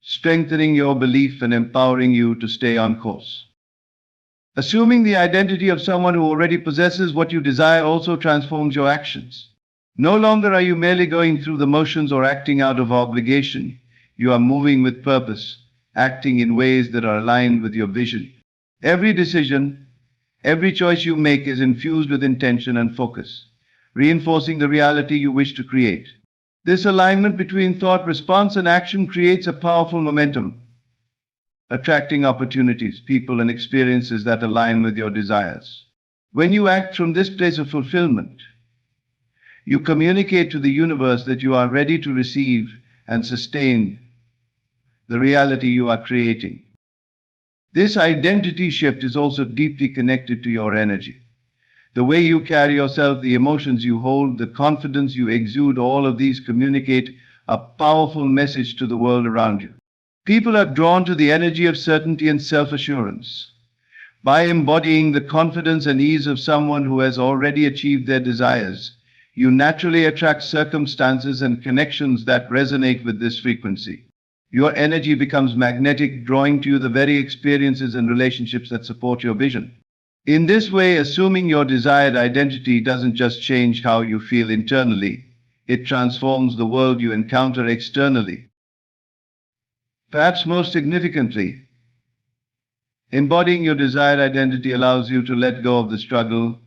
strengthening your belief and empowering you to stay on course. Assuming the identity of someone who already possesses what you desire also transforms your actions. No longer are you merely going through the motions or acting out of obligation. You are moving with purpose, acting in ways that are aligned with your vision. Every decision, every choice you make is infused with intention and focus, reinforcing the reality you wish to create. This alignment between thought, response, and action creates a powerful momentum, attracting opportunities, people, and experiences that align with your desires. When you act from this place of fulfillment, you communicate to the universe that you are ready to receive and sustain the reality you are creating. This identity shift is also deeply connected to your energy. The way you carry yourself, the emotions you hold, the confidence you exude, all of these communicate a powerful message to the world around you. People are drawn to the energy of certainty and self-assurance. By embodying the confidence and ease of someone who has already achieved their desires, you naturally attract circumstances and connections that resonate with this frequency. Your energy becomes magnetic, drawing to you the very experiences and relationships that support your vision. In this way, assuming your desired identity doesn't just change how you feel internally, it transforms the world you encounter externally. Perhaps most significantly, embodying your desired identity allows you to let go of the struggle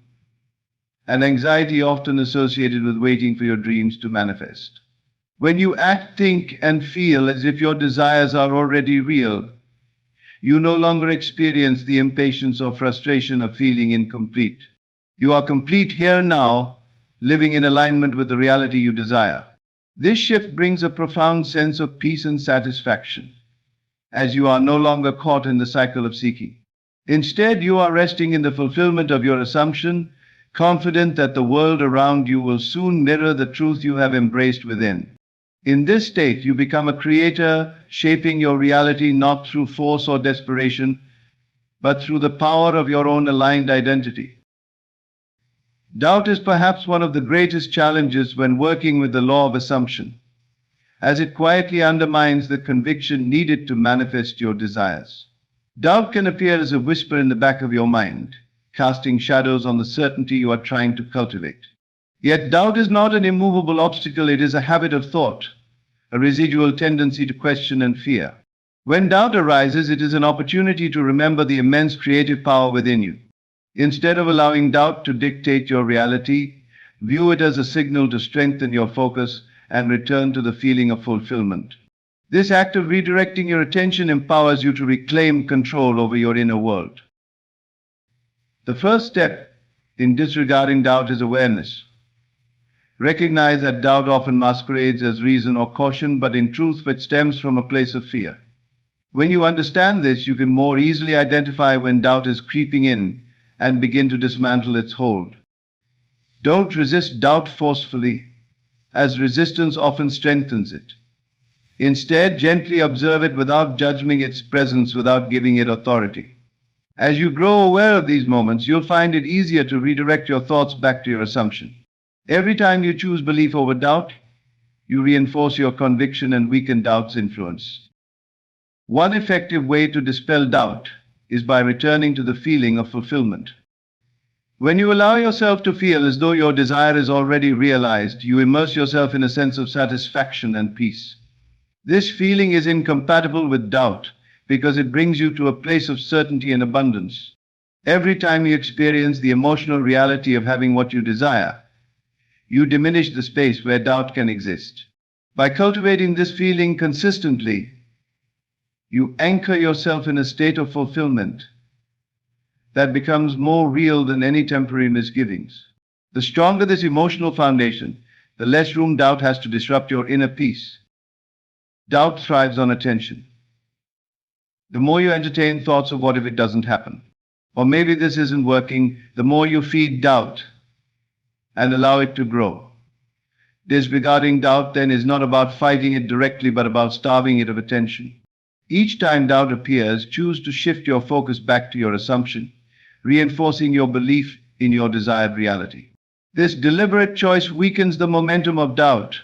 and anxiety often associated with waiting for your dreams to manifest. When you act, think, and feel as if your desires are already real, you no longer experience the impatience or frustration of feeling incomplete. You are complete here now, living in alignment with the reality you desire. This shift brings a profound sense of peace and satisfaction, as you are no longer caught in the cycle of seeking. Instead, you are resting in the fulfillment of your assumption, confident that the world around you will soon mirror the truth you have embraced within. In this state, you become a creator, shaping your reality not through force or desperation, but through the power of your own aligned identity. Doubt is perhaps one of the greatest challenges when working with the law of assumption, as it quietly undermines the conviction needed to manifest your desires. Doubt can appear as a whisper in the back of your mind, casting shadows on the certainty you are trying to cultivate. Yet doubt is not an immovable obstacle, it is a habit of thought, a residual tendency to question and fear. When doubt arises, it is an opportunity to remember the immense creative power within you. Instead of allowing doubt to dictate your reality, view it as a signal to strengthen your focus and return to the feeling of fulfillment. This act of redirecting your attention empowers you to reclaim control over your inner world. The first step in disregarding doubt is awareness. Recognize that doubt often masquerades as reason or caution, but in truth it stems from a place of fear. When you understand this, you can more easily identify when doubt is creeping in and begin to dismantle its hold. Don't resist doubt forcefully, as resistance often strengthens it. Instead, gently observe it without judging its presence, without giving it authority. As you grow aware of these moments, you'll find it easier to redirect your thoughts back to your assumption. Every time you choose belief over doubt, you reinforce your conviction and weaken doubt's influence. One effective way to dispel doubt is by returning to the feeling of fulfillment. When you allow yourself to feel as though your desire is already realized, you immerse yourself in a sense of satisfaction and peace. This feeling is incompatible with doubt because it brings you to a place of certainty and abundance. Every time you experience the emotional reality of having what you desire, you diminish the space where doubt can exist. By cultivating this feeling consistently, you anchor yourself in a state of fulfillment that becomes more real than any temporary misgivings. The stronger this emotional foundation, the less room doubt has to disrupt your inner peace. Doubt thrives on attention. The more you entertain thoughts of what if it doesn't happen, or maybe this isn't working, the more you feed doubt and allow it to grow. Disregarding doubt then is not about fighting it directly, but about starving it of attention. Each time doubt appears, choose to shift your focus back to your assumption, reinforcing your belief in your desired reality. This deliberate choice weakens the momentum of doubt,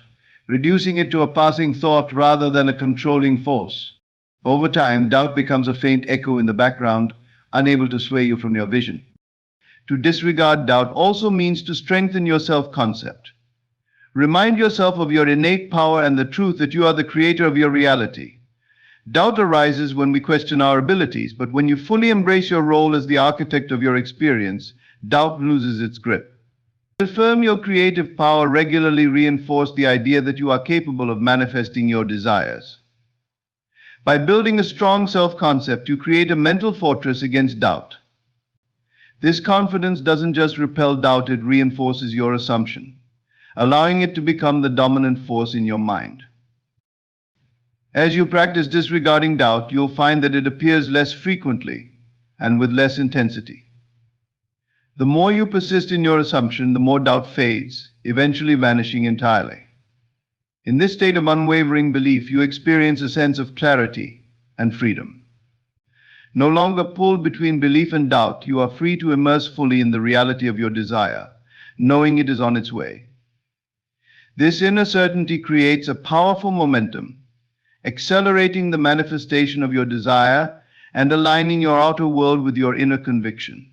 reducing it to a passing thought rather than a controlling force. Over time, doubt becomes a faint echo in the background, unable to sway you from your vision. To disregard doubt also means to strengthen your self-concept. Remind yourself of your innate power and the truth that you are the creator of your reality. Doubt arises when we question our abilities, but when you fully embrace your role as the architect of your experience, doubt loses its grip. Affirm your creative power, regularly reinforce the idea that you are capable of manifesting your desires. By building a strong self-concept, you create a mental fortress against doubt. This confidence doesn't just repel doubt, it reinforces your assumption, allowing it to become the dominant force in your mind. As you practice disregarding doubt, you'll find that it appears less frequently and with less intensity. The more you persist in your assumption, the more doubt fades, eventually vanishing entirely. In this state of unwavering belief, you experience a sense of clarity and freedom. No longer pulled between belief and doubt, you are free to immerse fully in the reality of your desire, knowing it is on its way. This inner certainty creates a powerful momentum, accelerating the manifestation of your desire and aligning your outer world with your inner conviction.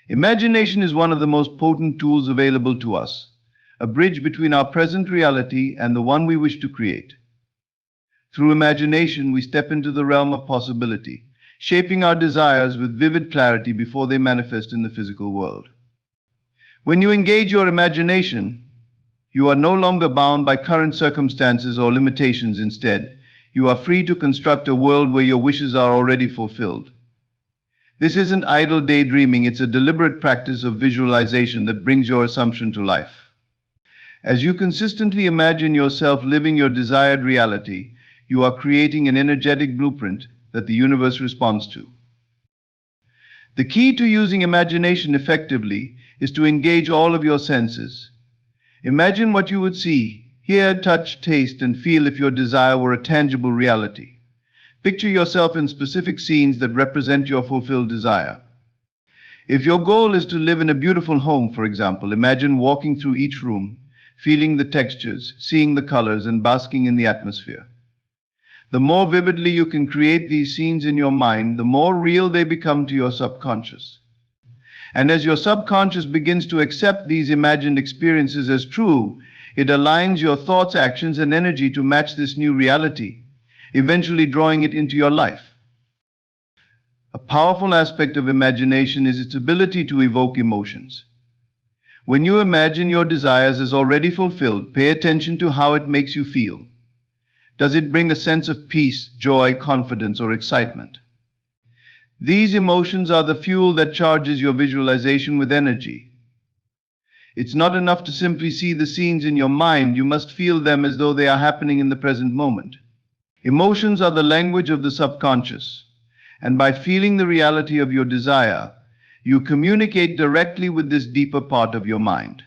Imagination is one of the most potent tools available to us, a bridge between our present reality and the one we wish to create. Through imagination, we step into the realm of possibility, shaping our desires with vivid clarity before they manifest in the physical world. When you engage your imagination, you are no longer bound by current circumstances or limitations. Instead, you are free to construct a world where your wishes are already fulfilled. This isn't idle daydreaming, it's a deliberate practice of visualization that brings your assumption to life. As you consistently imagine yourself living your desired reality, you are creating an energetic blueprint that the universe responds to. The key to using imagination effectively is to engage all of your senses. Imagine what you would see, hear, touch, taste, and feel if your desire were a tangible reality. Picture yourself in specific scenes that represent your fulfilled desire. If your goal is to live in a beautiful home, for example, imagine walking through each room, feeling the textures, seeing the colors, and basking in the atmosphere. The more vividly you can create these scenes in your mind, the more real they become to your subconscious. And as your subconscious begins to accept these imagined experiences as true, it aligns your thoughts, actions, and energy to match this new reality, eventually drawing it into your life. A powerful aspect of imagination is its ability to evoke emotions. When you imagine your desires as already fulfilled, pay attention to how it makes you feel. Does it bring a sense of peace, joy, confidence, or excitement? These emotions are the fuel that charges your visualization with energy. It's not enough to simply see the scenes in your mind, you must feel them as though they are happening in the present moment. Emotions are the language of the subconscious, and by feeling the reality of your desire, you communicate directly with this deeper part of your mind.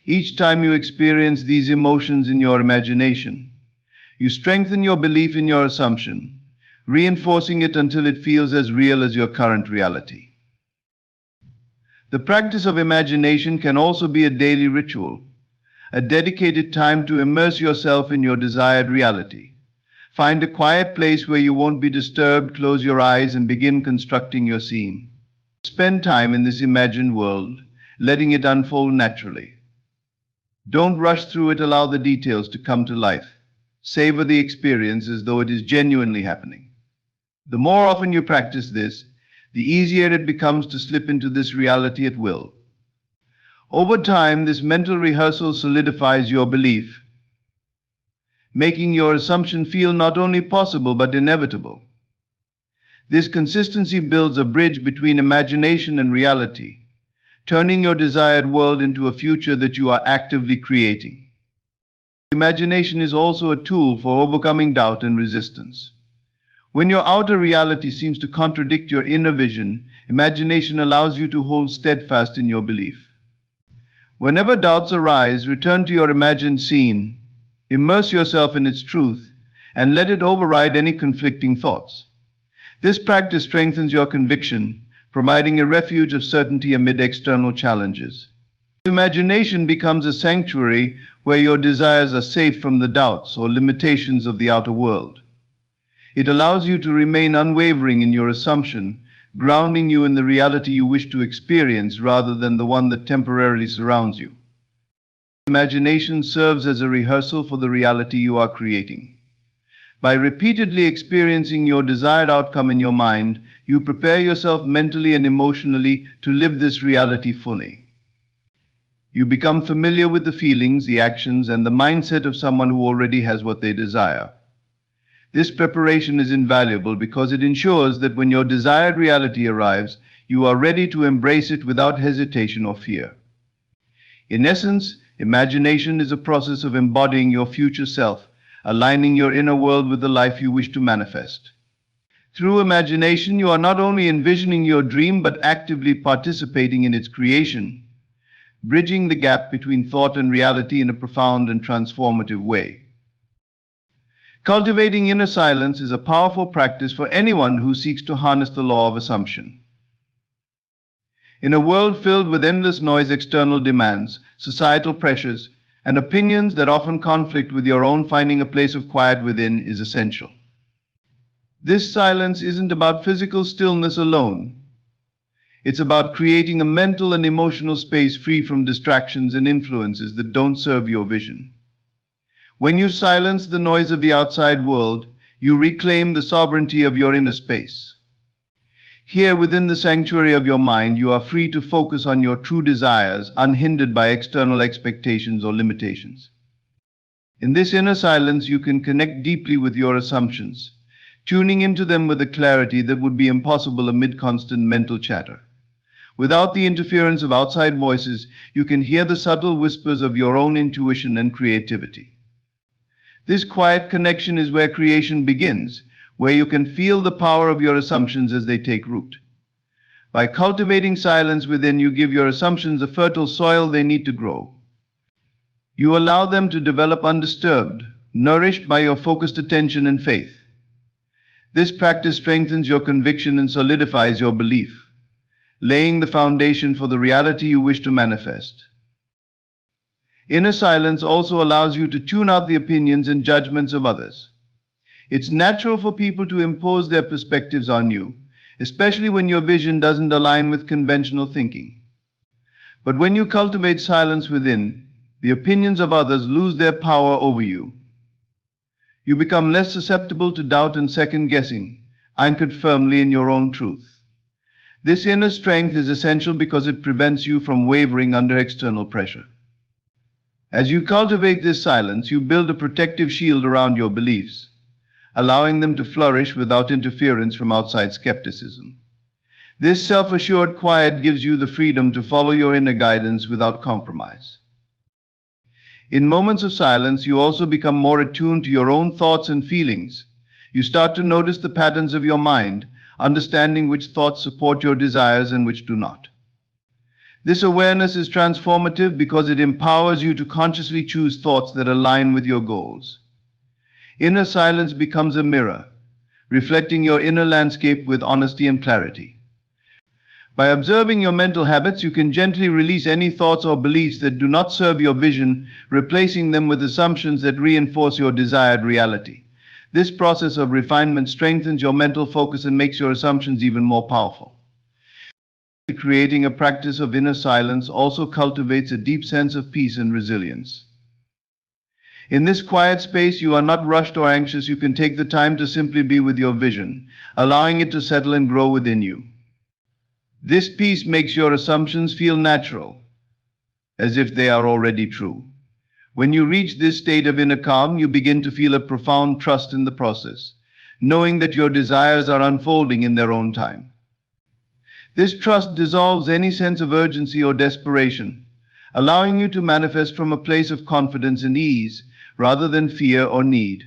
Each time you experience these emotions in your imagination, you strengthen your belief in your assumption, reinforcing it until it feels as real as your current reality. The practice of imagination can also be a daily ritual, a dedicated time to immerse yourself in your desired reality. Find a quiet place where you won't be disturbed, close your eyes, and begin constructing your scene. Spend time in this imagined world, letting it unfold naturally. Don't rush through it, allow the details to come to life. Savor the experience as though it is genuinely happening. The more often you practice this, the easier it becomes to slip into this reality at will. Over time, this mental rehearsal solidifies your belief, making your assumption feel not only possible but inevitable. This consistency builds a bridge between imagination and reality, turning your desired world into a future that you are actively creating. Imagination is also a tool for overcoming doubt and resistance. When your outer reality seems to contradict your inner vision, imagination allows you to hold steadfast in your belief. Whenever doubts arise, return to your imagined scene, immerse yourself in its truth, and let it override any conflicting thoughts. This practice strengthens your conviction, providing a refuge of certainty amid external challenges. Imagination becomes a sanctuary where your desires are safe from the doubts or limitations of the outer world. It allows you to remain unwavering in your assumption, grounding you in the reality you wish to experience rather than the one that temporarily surrounds you. Imagination serves as a rehearsal for the reality you are creating. By repeatedly experiencing your desired outcome in your mind, you prepare yourself mentally and emotionally to live this reality fully. You become familiar with the feelings, the actions, and the mindset of someone who already has what they desire. This preparation is invaluable because it ensures that when your desired reality arrives, you are ready to embrace it without hesitation or fear. In essence, imagination is a process of embodying your future self, aligning your inner world with the life you wish to manifest. Through imagination, you are not only envisioning your dream but actively participating in its creation, bridging the gap between thought and reality in a profound and transformative way. Cultivating inner silence is a powerful practice for anyone who seeks to harness the law of assumption. In a world filled with endless noise, external demands, societal pressures, and opinions that often conflict with your own, finding a place of quiet within is essential. This silence isn't about physical stillness alone. It's about creating a mental and emotional space free from distractions and influences that don't serve your vision. When you silence the noise of the outside world, you reclaim the sovereignty of your inner space. Here, within the sanctuary of your mind, you are free to focus on your true desires, unhindered by external expectations or limitations. In this inner silence, you can connect deeply with your assumptions, tuning into them with a clarity that would be impossible amid constant mental chatter. Without the interference of outside voices, you can hear the subtle whispers of your own intuition and creativity. This quiet connection is where creation begins, where you can feel the power of your assumptions as they take root. By cultivating silence within, you give your assumptions the fertile soil they need to grow. You allow them to develop undisturbed, nourished by your focused attention and faith. This practice strengthens your conviction and solidifies your belief, laying the foundation for the reality you wish to manifest. Inner silence also allows you to tune out the opinions and judgments of others. It's natural for people to impose their perspectives on you, especially when your vision doesn't align with conventional thinking. But when you cultivate silence within, the opinions of others lose their power over you. You become less susceptible to doubt and second guessing, anchored firmly in your own truth. This inner strength is essential because it prevents you from wavering under external pressure. As you cultivate this silence, you build a protective shield around your beliefs, allowing them to flourish without interference from outside skepticism. This self-assured quiet gives you the freedom to follow your inner guidance without compromise. In moments of silence, you also become more attuned to your own thoughts and feelings. You start to notice the patterns of your mind, understanding which thoughts support your desires and which do not. This awareness is transformative because it empowers you to consciously choose thoughts that align with your goals. Inner silence becomes a mirror, reflecting your inner landscape with honesty and clarity. By observing your mental habits, you can gently release any thoughts or beliefs that do not serve your vision, replacing them with assumptions that reinforce your desired reality. This process of refinement strengthens your mental focus and makes your assumptions even more powerful. Creating a practice of inner silence also cultivates a deep sense of peace and resilience. In this quiet space, you are not rushed or anxious. You can take the time to simply be with your vision, allowing it to settle and grow within you. This peace makes your assumptions feel natural, as if they are already true. When you reach this state of inner calm, you begin to feel a profound trust in the process, knowing that your desires are unfolding in their own time. This trust dissolves any sense of urgency or desperation, allowing you to manifest from a place of confidence and ease rather than fear or need.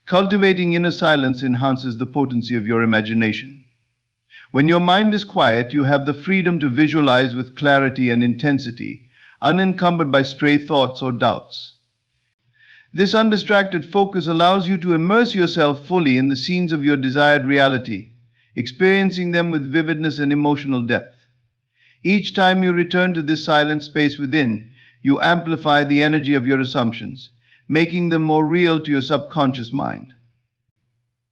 Cultivating inner silence enhances the potency of your imagination. When your mind is quiet, you have the freedom to visualize with clarity and intensity, unencumbered by stray thoughts or doubts. This undistracted focus allows you to immerse yourself fully in the scenes of your desired reality, experiencing them with vividness and emotional depth. Each time you return to this silent space within, you amplify the energy of your assumptions, making them more real to your subconscious mind.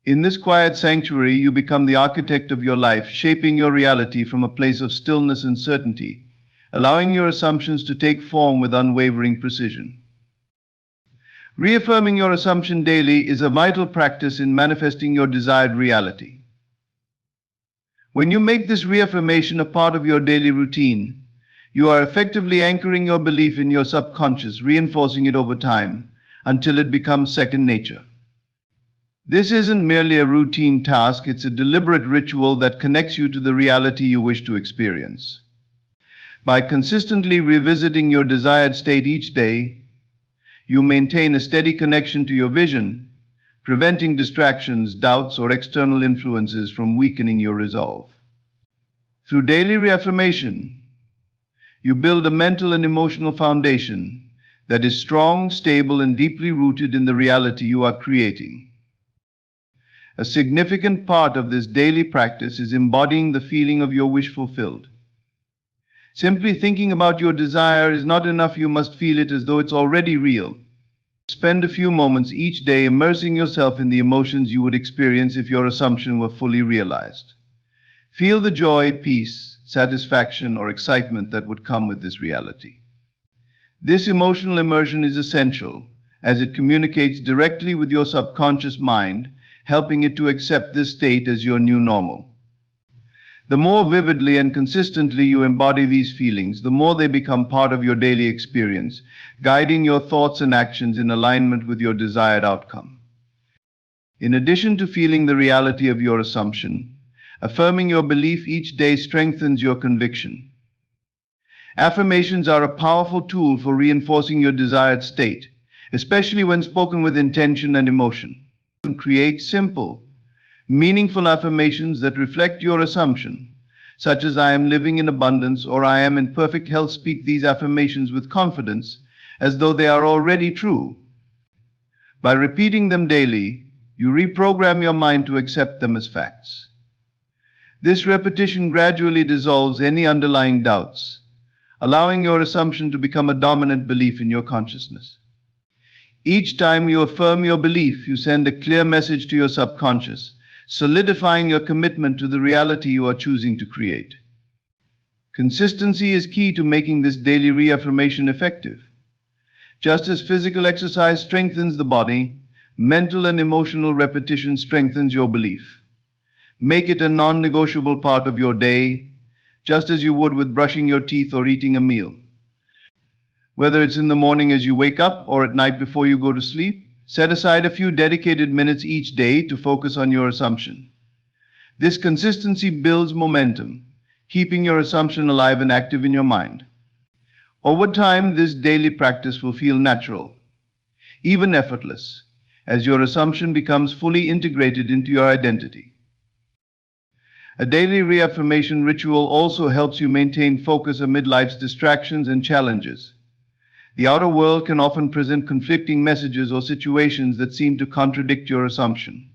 In this quiet sanctuary, you become the architect of your life, shaping your reality from a place of stillness and certainty, allowing your assumptions to take form with unwavering precision. Reaffirming your assumption daily is a vital practice in manifesting your desired reality. When you make this reaffirmation a part of your daily routine, you are effectively anchoring your belief in your subconscious, reinforcing it over time until it becomes second nature. This isn't merely a routine task, it's a deliberate ritual that connects you to the reality you wish to experience. By consistently revisiting your desired state each day, you maintain a steady connection to your vision, preventing distractions, doubts, or external influences from weakening your resolve. Through daily reaffirmation, you build a mental and emotional foundation that is strong, stable, and deeply rooted in the reality you are creating. A significant part of this daily practice is embodying the feeling of your wish fulfilled. Simply thinking about your desire is not enough. You must feel it as though it's already real. Spend a few moments each day immersing yourself in the emotions you would experience if your assumption were fully realized. Feel the joy, peace, satisfaction, or excitement that would come with this reality. This emotional immersion is essential as it communicates directly with your subconscious mind, helping it to accept this state as your new normal. The more vividly and consistently you embody these feelings, the more they become part of your daily experience, guiding your thoughts and actions in alignment with your desired outcome. In addition to feeling the reality of your assumption, affirming your belief each day strengthens your conviction. Affirmations are a powerful tool for reinforcing your desired state, especially when spoken with intention and emotion. Create simple, meaningful affirmations that reflect your assumption, such as "I am living in abundance" or "I am in perfect health." Speak these affirmations with confidence, as though they are already true. By repeating them daily, you reprogram your mind to accept them as facts. This repetition gradually dissolves any underlying doubts, allowing your assumption to become a dominant belief in your consciousness. Each time you affirm your belief, you send a clear message to your subconscious, solidifying your commitment to the reality you are choosing to create. Consistency is key to making this daily reaffirmation effective. Just as physical exercise strengthens the body, mental and emotional repetition strengthens your belief. Make it a non-negotiable part of your day, just as you would with brushing your teeth or eating a meal. Whether it's in the morning as you wake up or at night before you go to sleep, set aside a few dedicated minutes each day to focus on your assumption. This consistency builds momentum, keeping your assumption alive and active in your mind. Over time, this daily practice will feel natural, even effortless, as your assumption becomes fully integrated into your identity. A daily reaffirmation ritual also helps you maintain focus amid life's distractions and challenges. The outer world can often present conflicting messages or situations that seem to contradict your assumption.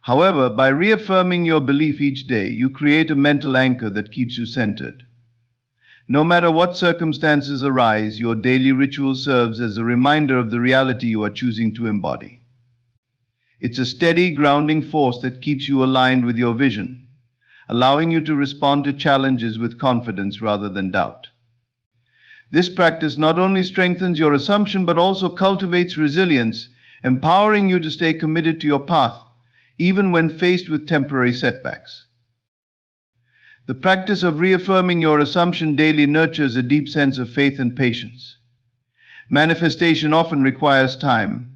However, by reaffirming your belief each day, you create a mental anchor that keeps you centered. No matter what circumstances arise, your daily ritual serves as a reminder of the reality you are choosing to embody. It's a steady, grounding force that keeps you aligned with your vision, allowing you to respond to challenges with confidence rather than doubt. This practice not only strengthens your assumption but also cultivates resilience, empowering you to stay committed to your path, even when faced with temporary setbacks. The practice of reaffirming your assumption daily nurtures a deep sense of faith and patience. Manifestation often requires time,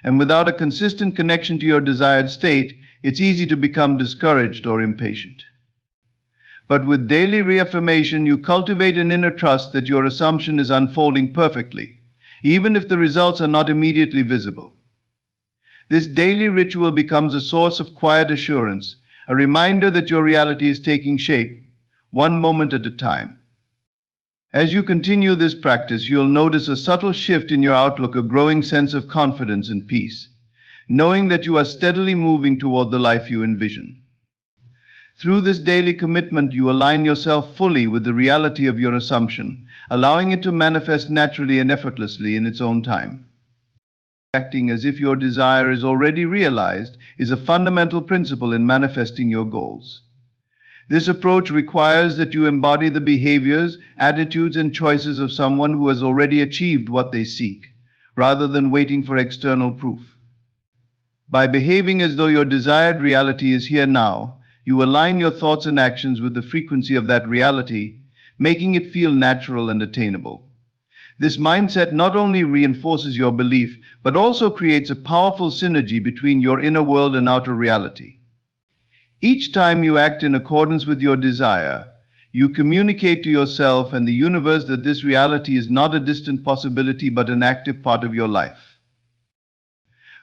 and without a consistent connection to your desired state, it's easy to become discouraged or impatient. But with daily reaffirmation, you cultivate an inner trust that your assumption is unfolding perfectly, even if the results are not immediately visible. This daily ritual becomes a source of quiet assurance, a reminder that your reality is taking shape, one moment at a time. As you continue this practice, you'll notice a subtle shift in your outlook, a growing sense of confidence and peace, knowing that you are steadily moving toward the life you envision. Through this daily commitment, you align yourself fully with the reality of your assumption, allowing it to manifest naturally and effortlessly in its own time. Acting as if your desire is already realized is a fundamental principle in manifesting your goals. This approach requires that you embody the behaviors, attitudes, and choices of someone who has already achieved what they seek, rather than waiting for external proof. By behaving as though your desired reality is here now, you align your thoughts and actions with the frequency of that reality, making it feel natural and attainable. This mindset not only reinforces your belief, but also creates a powerful synergy between your inner world and outer reality. Each time you act in accordance with your desire, you communicate to yourself and the universe that this reality is not a distant possibility but an active part of your life.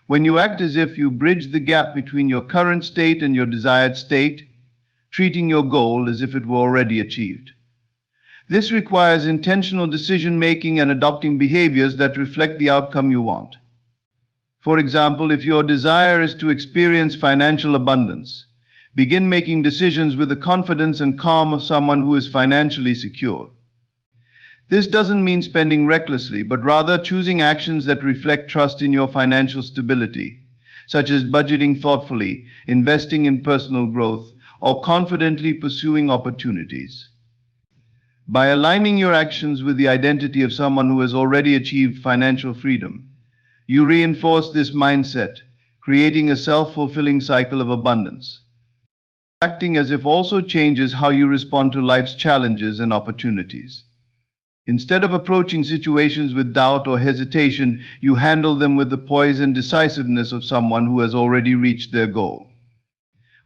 When you act as if you bridge the gap between your current state and your desired state, treating your goal as if it were already achieved. This requires intentional decision-making and adopting behaviors that reflect the outcome you want. For example, if your desire is to experience financial abundance, begin making decisions with the confidence and calm of someone who is financially secure. This doesn't mean spending recklessly, but rather choosing actions that reflect trust in your financial stability, such as budgeting thoughtfully, investing in personal growth, or confidently pursuing opportunities. By aligning your actions with the identity of someone who has already achieved financial freedom, you reinforce this mindset, creating a self-fulfilling cycle of abundance. Acting as if also changes how you respond to life's challenges and opportunities. Instead of approaching situations with doubt or hesitation, you handle them with the poise and decisiveness of someone who has already reached their goal.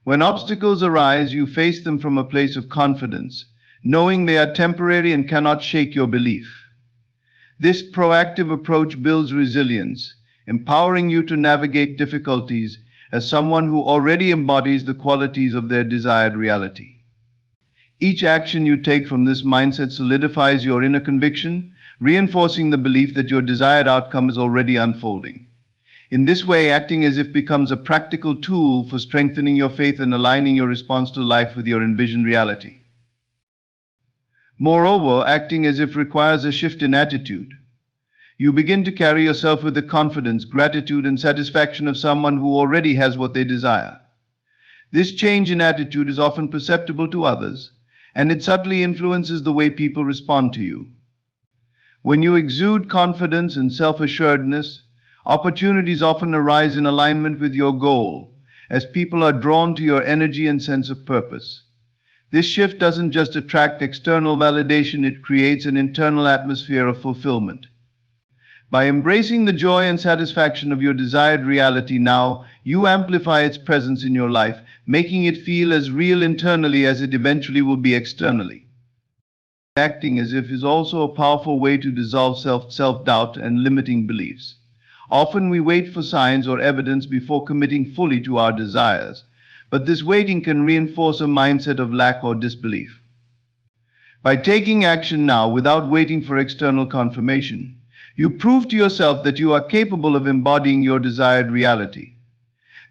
When obstacles arise, you face them from a place of confidence, knowing they are temporary and cannot shake your belief. This proactive approach builds resilience, empowering you to navigate difficulties as someone who already embodies the qualities of their desired reality. Each action you take from this mindset solidifies your inner conviction, reinforcing the belief that your desired outcome is already unfolding. In this way, acting as if becomes a practical tool for strengthening your faith and aligning your response to life with your envisioned reality. Moreover, acting as if requires a shift in attitude. You begin to carry yourself with the confidence, gratitude, and satisfaction of someone who already has what they desire. This change in attitude is often perceptible to others, and it subtly influences the way people respond to you. When you exude confidence and self-assuredness, opportunities often arise in alignment with your goal, as people are drawn to your energy and sense of purpose. This shift doesn't just attract external validation, it creates an internal atmosphere of fulfillment. By embracing the joy and satisfaction of your desired reality now, you amplify its presence in your life, making it feel as real internally as it eventually will be externally. Acting as if is also a powerful way to dissolve self-doubt and limiting beliefs. Often we wait for signs or evidence before committing fully to our desires, but this waiting can reinforce a mindset of lack or disbelief. By taking action now without waiting for external confirmation, you prove to yourself that you are capable of embodying your desired reality.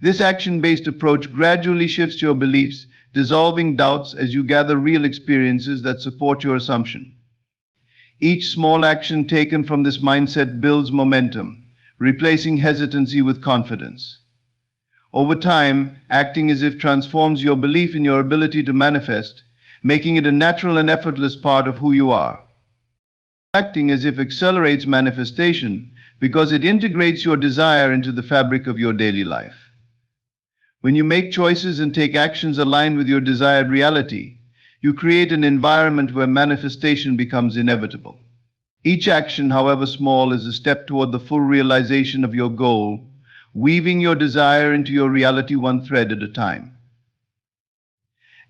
This action-based approach gradually shifts your beliefs, dissolving doubts as you gather real experiences that support your assumption. Each small action taken from this mindset builds momentum, replacing hesitancy with confidence. Over time, acting as if transforms your belief in your ability to manifest, making it a natural and effortless part of who you are. Acting as if accelerates manifestation because it integrates your desire into the fabric of your daily life. When you make choices and take actions aligned with your desired reality, you create an environment where manifestation becomes inevitable. Each action, however small, is a step toward the full realization of your goal, weaving your desire into your reality one thread at a time.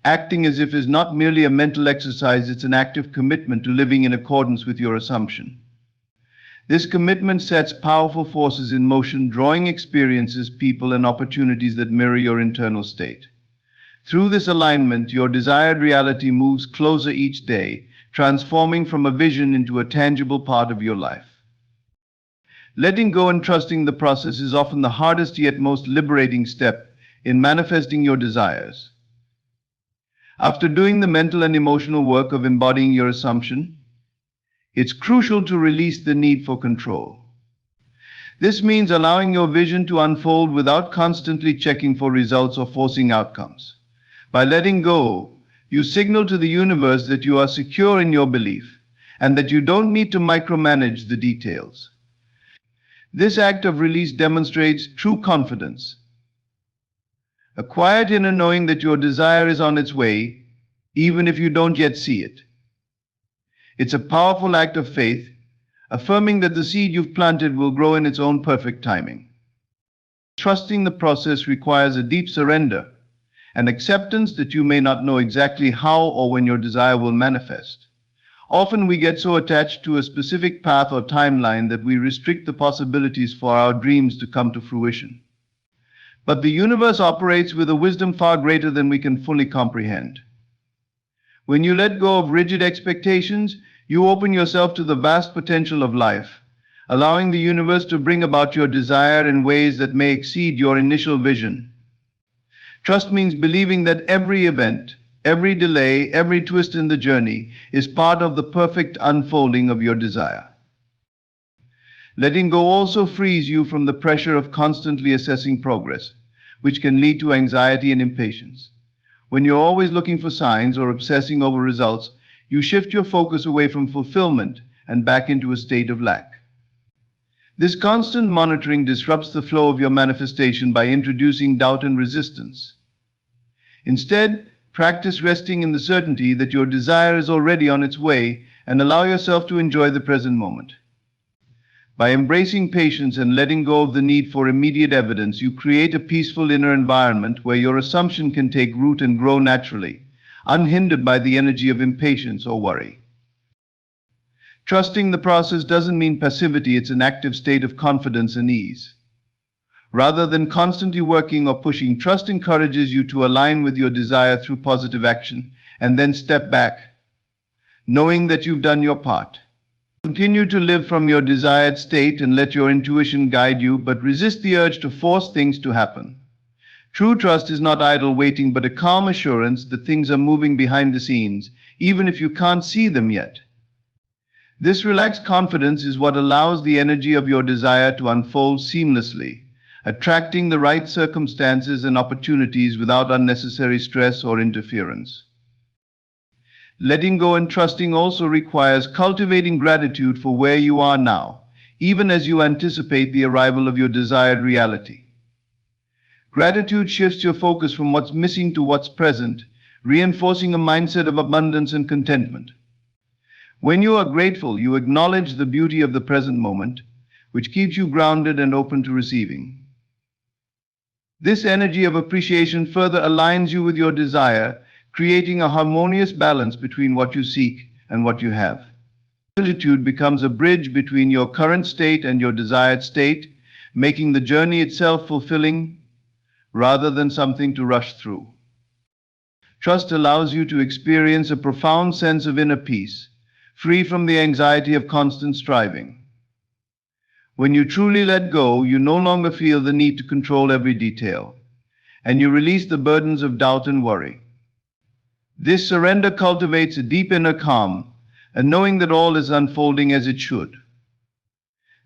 Acting as if is not merely a mental exercise, it's an active commitment to living in accordance with your assumption. This commitment sets powerful forces in motion, drawing experiences, people, and opportunities that mirror your internal state. Through this alignment, your desired reality moves closer each day, transforming from a vision into a tangible part of your life. Letting go and trusting the process is often the hardest yet most liberating step in manifesting your desires. After doing the mental and emotional work of embodying your assumption, it's crucial to release the need for control. This means allowing your vision to unfold without constantly checking for results or forcing outcomes. By letting go, you signal to the universe that you are secure in your belief and that you don't need to micromanage the details. This act of release demonstrates true confidence, a quiet inner knowing that your desire is on its way, even if you don't yet see it. It's a powerful act of faith, affirming that the seed you've planted will grow in its own perfect timing. Trusting the process requires a deep surrender, an acceptance that you may not know exactly how or when your desire will manifest. Often we get so attached to a specific path or timeline that we restrict the possibilities for our dreams to come to fruition. But the universe operates with a wisdom far greater than we can fully comprehend. When you let go of rigid expectations, you open yourself to the vast potential of life, allowing the universe to bring about your desire in ways that may exceed your initial vision. Trust means believing that every event, every delay, every twist in the journey is part of the perfect unfolding of your desire. Letting go also frees you from the pressure of constantly assessing progress, which can lead to anxiety and impatience. When you're always looking for signs or obsessing over results, you shift your focus away from fulfillment and back into a state of lack. This constant monitoring disrupts the flow of your manifestation by introducing doubt and resistance. Instead, practice resting in the certainty that your desire is already on its way and allow yourself to enjoy the present moment. By embracing patience and letting go of the need for immediate evidence, you create a peaceful inner environment where your assumption can take root and grow naturally, unhindered by the energy of impatience or worry. Trusting the process doesn't mean passivity, it's an active state of confidence and ease. Rather than constantly working or pushing, trust encourages you to align with your desire through positive action and then step back, knowing that you've done your part. Continue to live from your desired state and let your intuition guide you, but resist the urge to force things to happen. True trust is not idle waiting, but a calm assurance that things are moving behind the scenes, even if you can't see them yet. This relaxed confidence is what allows the energy of your desire to unfold seamlessly, attracting the right circumstances and opportunities without unnecessary stress or interference. Letting go and trusting also requires cultivating gratitude for where you are now, even as you anticipate the arrival of your desired reality. Gratitude shifts your focus from what's missing to what's present, reinforcing a mindset of abundance and contentment. When you are grateful, you acknowledge the beauty of the present moment, which keeps you grounded and open to receiving. This energy of appreciation further aligns you with your desire, creating a harmonious balance between what you seek and what you have. Gratitude becomes a bridge between your current state and your desired state, making the journey itself fulfilling rather than something to rush through. Trust allows you to experience a profound sense of inner peace, free from the anxiety of constant striving. When you truly let go, you no longer feel the need to control every detail, and you release the burdens of doubt and worry. This surrender cultivates a deep inner calm, and knowing that all is unfolding as it should.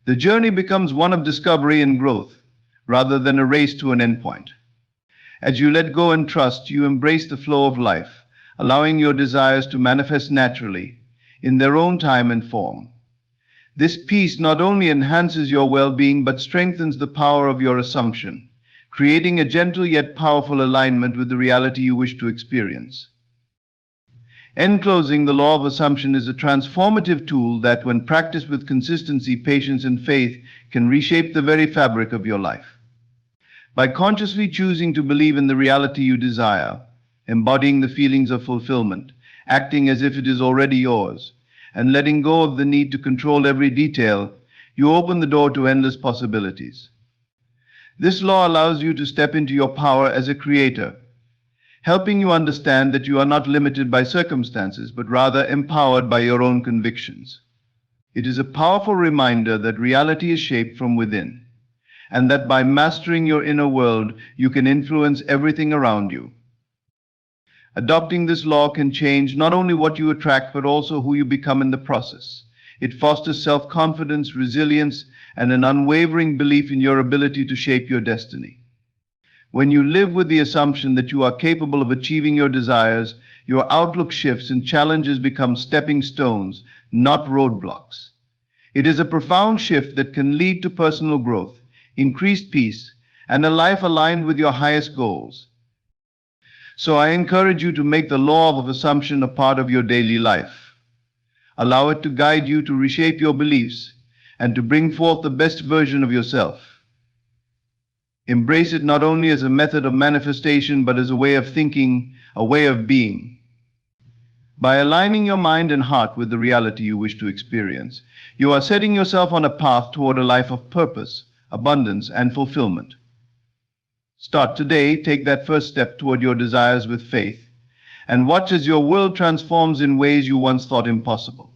The journey becomes one of discovery and growth, rather than a race to an endpoint. As you let go and trust, you embrace the flow of life, allowing your desires to manifest naturally, in their own time and form. This peace not only enhances your well-being but strengthens the power of your assumption, creating a gentle yet powerful alignment with the reality you wish to experience. In closing, the law of assumption is a transformative tool that, when practiced with consistency, patience, and faith, can reshape the very fabric of your life. By consciously choosing to believe in the reality you desire, embodying the feelings of fulfillment, acting as if it is already yours, and letting go of the need to control every detail, you open the door to endless possibilities. This law allows you to step into your power as a creator, helping you understand that you are not limited by circumstances, but rather empowered by your own convictions. It is a powerful reminder that reality is shaped from within, and that by mastering your inner world, you can influence everything around you. Adopting this law can change not only what you attract, but also who you become in the process. It fosters self-confidence, resilience, and an unwavering belief in your ability to shape your destiny. When you live with the assumption that you are capable of achieving your desires, your outlook shifts and challenges become stepping stones, not roadblocks. It is a profound shift that can lead to personal growth, increased peace, and a life aligned with your highest goals. So I encourage you to make the law of assumption a part of your daily life. Allow it to guide you to reshape your beliefs and to bring forth the best version of yourself. Embrace it not only as a method of manifestation, but as a way of thinking, a way of being. By aligning your mind and heart with the reality you wish to experience, you are setting yourself on a path toward a life of purpose, abundance, and fulfillment. Start today, take that first step toward your desires with faith, and watch as your world transforms in ways you once thought impossible.